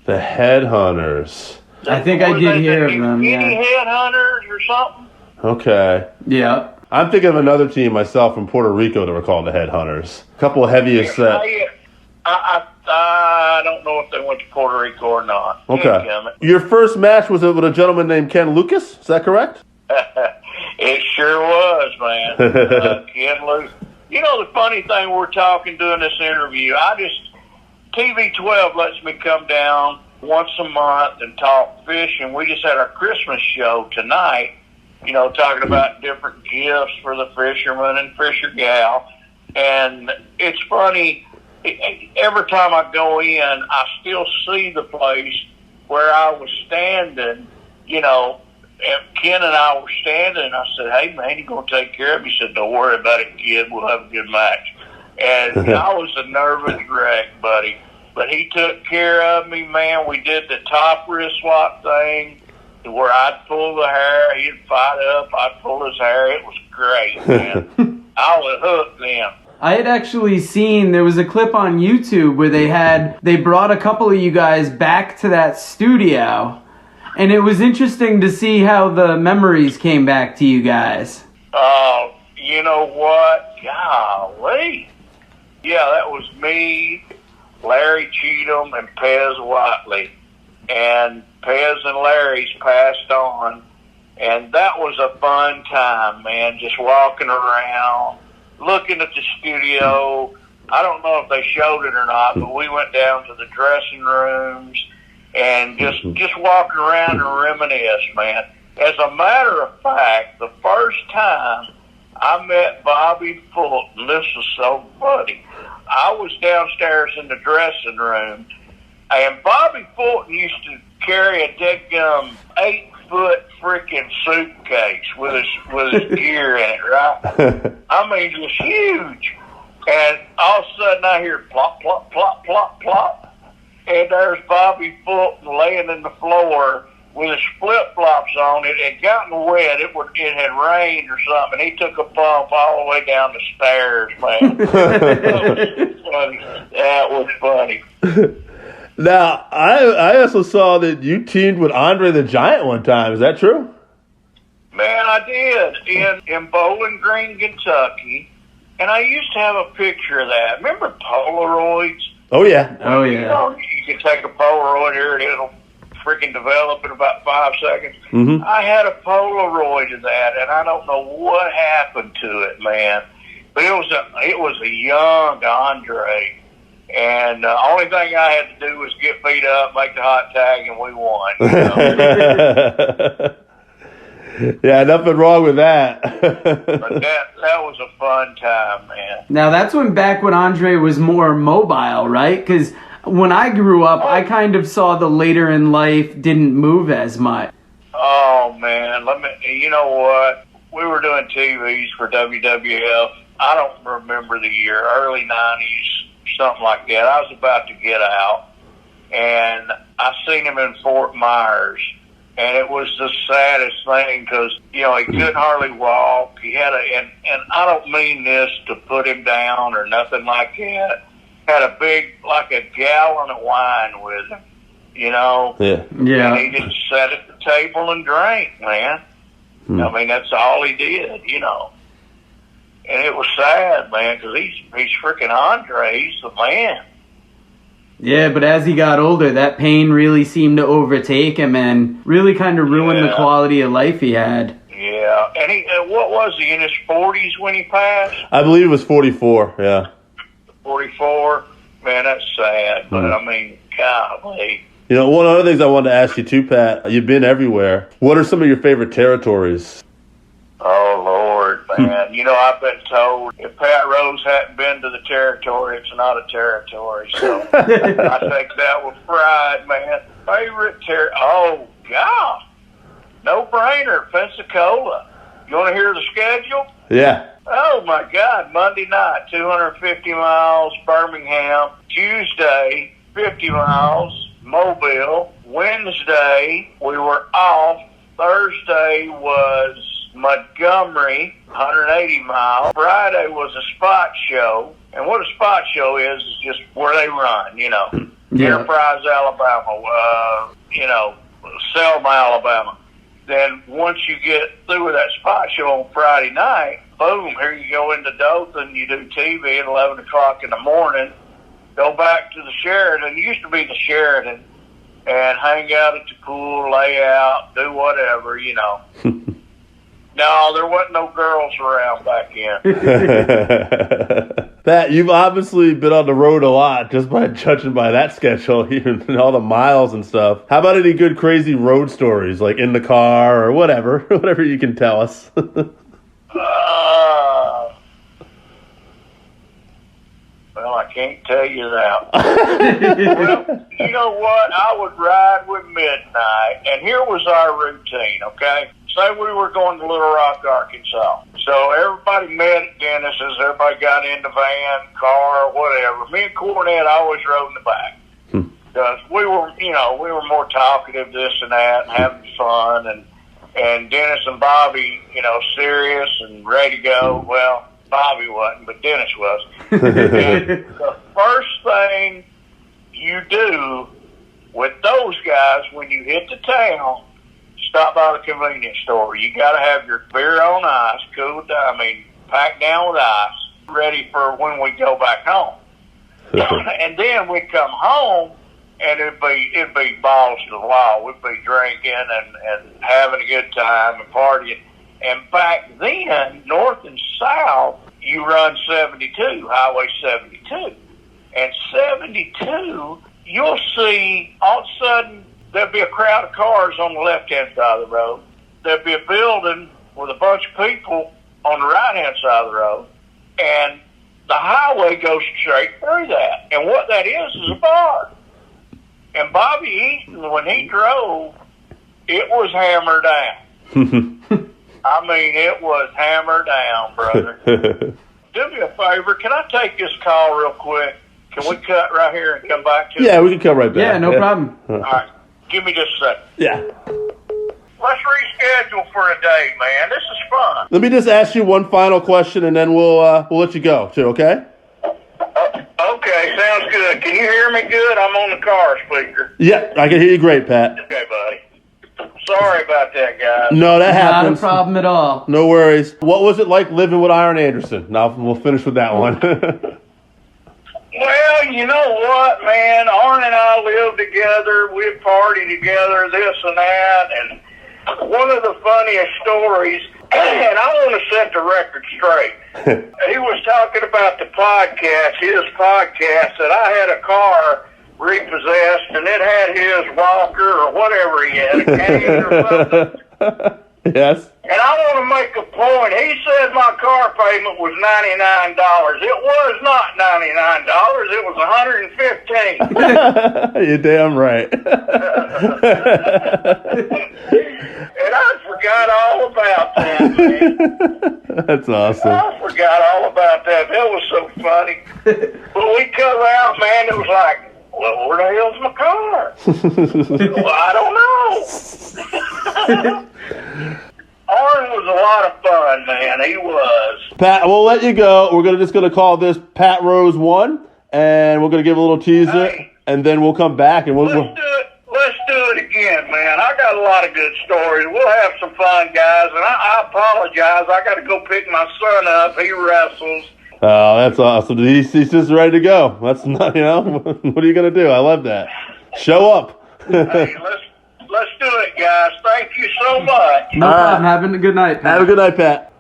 The headhunters. I think I did hear of them, Any headhunters or something? Okay. Yeah. I'm thinking of another team myself from Puerto Rico that were called the Headhunters. A couple of heaviest set. I don't know if they went to Puerto Rico or not. Okay. Your first match was with a gentleman named Ken Lucas. Is that correct? It sure was, man. Ken Lucas. You know, the funny thing, we're talking doing this interview, TV 12 lets me come down once a month and talk fishing. We just had our Christmas show tonight, you know, talking about different gifts for the fisherman and fisher gal. And it's funny, every time I go in, I still see the place where I was standing, you know, and Ken and I were standing, and I said, hey, man, you going to take care of me? He said, don't worry about it, kid. We'll have a good match. And I was a nervous wreck, buddy. But he took care of me, man. We did the top wrist swap thing where I'd pull the hair. He'd fight up. I'd pull his hair. It was great, man. I was hooked then. I had actually seen, there was a clip on YouTube where they brought a couple of you guys back to that studio. And it was interesting to see how the memories came back to you guys. Oh, you know what? Golly. Yeah, that was me, Larry Cheatham, and Pez Whiteley. And Pez and Larry's passed on. And that was a fun time, man, just walking around, looking at the studio. I don't know if they showed it or not, but we went down to the dressing rooms and just walking around and reminisce, man. As a matter of fact, the first time I met Bobby Fulton, this was so funny. I was downstairs in the dressing room, and Bobby Fulton used to carry a deadgum 8-foot freaking suitcase with his gear in it, right? I mean, it was huge. And all of a sudden I hear plop, plop, plop, plop, plop. And there's Bobby Fulton laying in the floor with his flip-flops on. It had gotten wet. It had rained or something. He took a bump all the way down the stairs, man. That was funny. Now, I also saw that you teamed with Andre the Giant one time. Is that true? Man, I did in Bowling Green, Kentucky. And I used to have a picture of that. Remember Polaroids? Oh, yeah. Oh, yeah. You know, you can take a Polaroid here and it'll freaking develop in about 5 seconds. Mm-hmm. I had a Polaroid of that, and I don't know what happened to it, man. But it was a young Andre. And the only thing I had to do was get beat up, make the hot tag, and we won. You know? Yeah, nothing wrong with that. But that was a fun time, man. Now, that's back when Andre was more mobile, right? Because when I grew up, I kind of saw the later in life didn't move as much. Oh, man. You know what? We were doing TVs for WWF. I don't remember the year, early 90s, something like that. I was about to get out, and I seen him in Fort Myers. And it was the saddest thing because, you know, he couldn't hardly walk. He had and I don't mean this to put him down or nothing like that. Had a big, like a gallon of wine with him, you know. Yeah. Yeah. And he just sat at the table and drank, man. I mean, that's all he did, you know. And it was sad, man, because he's freaking Andre. He's the man. Yeah, but as he got older, that pain really seemed to overtake him and really kind of ruined the quality of life he had. Yeah, and what was he, in his 40s when he passed? I believe it was 44, yeah. 44. Man, that's sad. But, I mean, golly. You know, one of the other things I wanted to ask you too, Pat, you've been everywhere. What are some of your favorite territories? Oh, Lord, man. You know, I've been told if Pat Rose hadn't been to the territory, it's not a territory. So I take that with pride, man. Favorite territory? Oh, God. No brainer, Pensacola. You want to hear the schedule? Yeah. Oh, my God. Monday night, 250 miles, Birmingham. Tuesday, 50 miles, Mobile. Wednesday, we were off. Thursday was Montgomery, 180 miles. Friday was a spot show. And what a spot show is just where they run, you know. Yeah. Enterprise, Alabama, you know, Selma, Alabama. Then once you get through with that spot show on Friday night, boom, here you go into Dothan. You do TV at 11 o'clock in the morning. Go back to the Sheridan. It used to be the Sheridan. And hang out at the pool, lay out, do whatever, you know. No, there wasn't no girls around back then. Pat, you've obviously been on the road a lot just by judging by that schedule, even all the miles and stuff. How about any good crazy road stories, like in the car or whatever, whatever you can tell us? Well, I can't tell you that. Well, you know what? I would ride with midnight, and here was our routine, okay? Say we were going to Little Rock, Arkansas. So everybody met at Dennis's. Everybody got in the van, car, whatever. Me and Cornette always rode in the back. Because we were, you know, we were more talkative, this and that, and having fun. And Dennis and Bobby, you know, serious and ready to go. Well, Bobby wasn't, but Dennis was. And the first thing you do with those guys when you hit the town, stop by the convenience store. You got to have your beer on ice, cooled down, packed down with ice, ready for when we go back home. And then we'd come home, and it'd be balls to the wall. We'd be drinking and having a good time and partying. And back then, north and south, you run 72, Highway 72. And 72, you'll see all of a sudden there'll be a crowd of cars on the left-hand side of the road. There'll be a building with a bunch of people on the right-hand side of the road. And the highway goes straight through that. And what that is a bar. And Bobby Eaton, when he drove, it was hammer down. I mean, it was hammer down, brother. Do me a favor. Can I take this call real quick? Can we cut right here and come back to it? Yeah, we can come right back. Yeah, no problem. All right. Give me just a second. Yeah. Let's reschedule for a day, man. This is fun. Let me just ask you one final question, and then we'll let you go, too, okay? Okay, sounds good. Can you hear me good? I'm on the car speaker. Yeah, I can hear you great, Pat. Okay, buddy. Sorry about that, guys. No, that Not a happens. problem at all. No worries. What was it like living with Arn Anderson? Now, we'll finish with that one. Well, you know what, man? Arn and I lived together. We'd party together, this and that. And one of the funniest stories, and I want to set the record straight. He was talking about the podcast, his podcast, that I had a car repossessed, and it had his walker or whatever he had, a cane or something. Yes. And I want to make a point. He said my car payment was $99. It was not $99. It was $115. You're damn right. And I forgot all about that, man. That's awesome. I forgot all about that. That was so funny. But we come out, man, it was like, well, where the hell's my car? Well, I don't know. Arn was a lot of fun, man. He was. Pat, we'll let you go. We're just gonna call this Pat Rose 1, and we're gonna give a little teaser, Hey, and then we'll come back and let's do it. Let's do it again, man. I got a lot of good stories. We'll have some fun, guys. And I apologize. I got to go pick my son up. He wrestles. Oh, that's awesome. He's just ready to go. That's not, what are you gonna do? I love that. Show up. Hey, let's do it, guys. Thank you so much. No problem. Having a good night, Pat. Have a good night, Pat.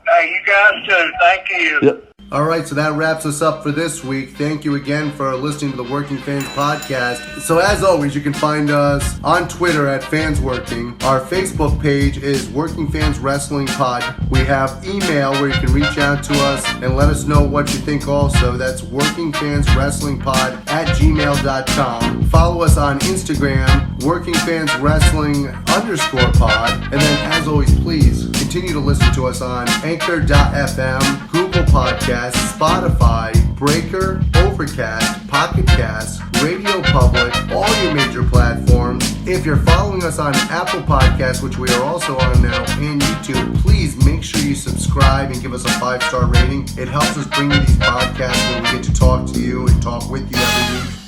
Hey, you guys too. Thank you. Yep. All right, so that wraps us up for this week. Thank you again for listening to the Working Fans Podcast. So as always, you can find us on Twitter at FansWorking. Our Facebook page is Working Fans Wrestling Pod. We have email where you can reach out to us and let us know what you think also. That's workingfanswrestlingpod@gmail.com. Follow us on Instagram, workingfanswrestling_pod. And then as always, please continue to listen to us on Anchor.fm, Google Podcasts, Spotify, Breaker, Overcast, Pocket Cast, Radio Public, all your major platforms. If you're following us on Apple Podcasts, which we are also on now, and YouTube, please make sure you subscribe and give us a 5-star rating. It helps us bring you these podcasts where we get to talk to you and talk with you every week.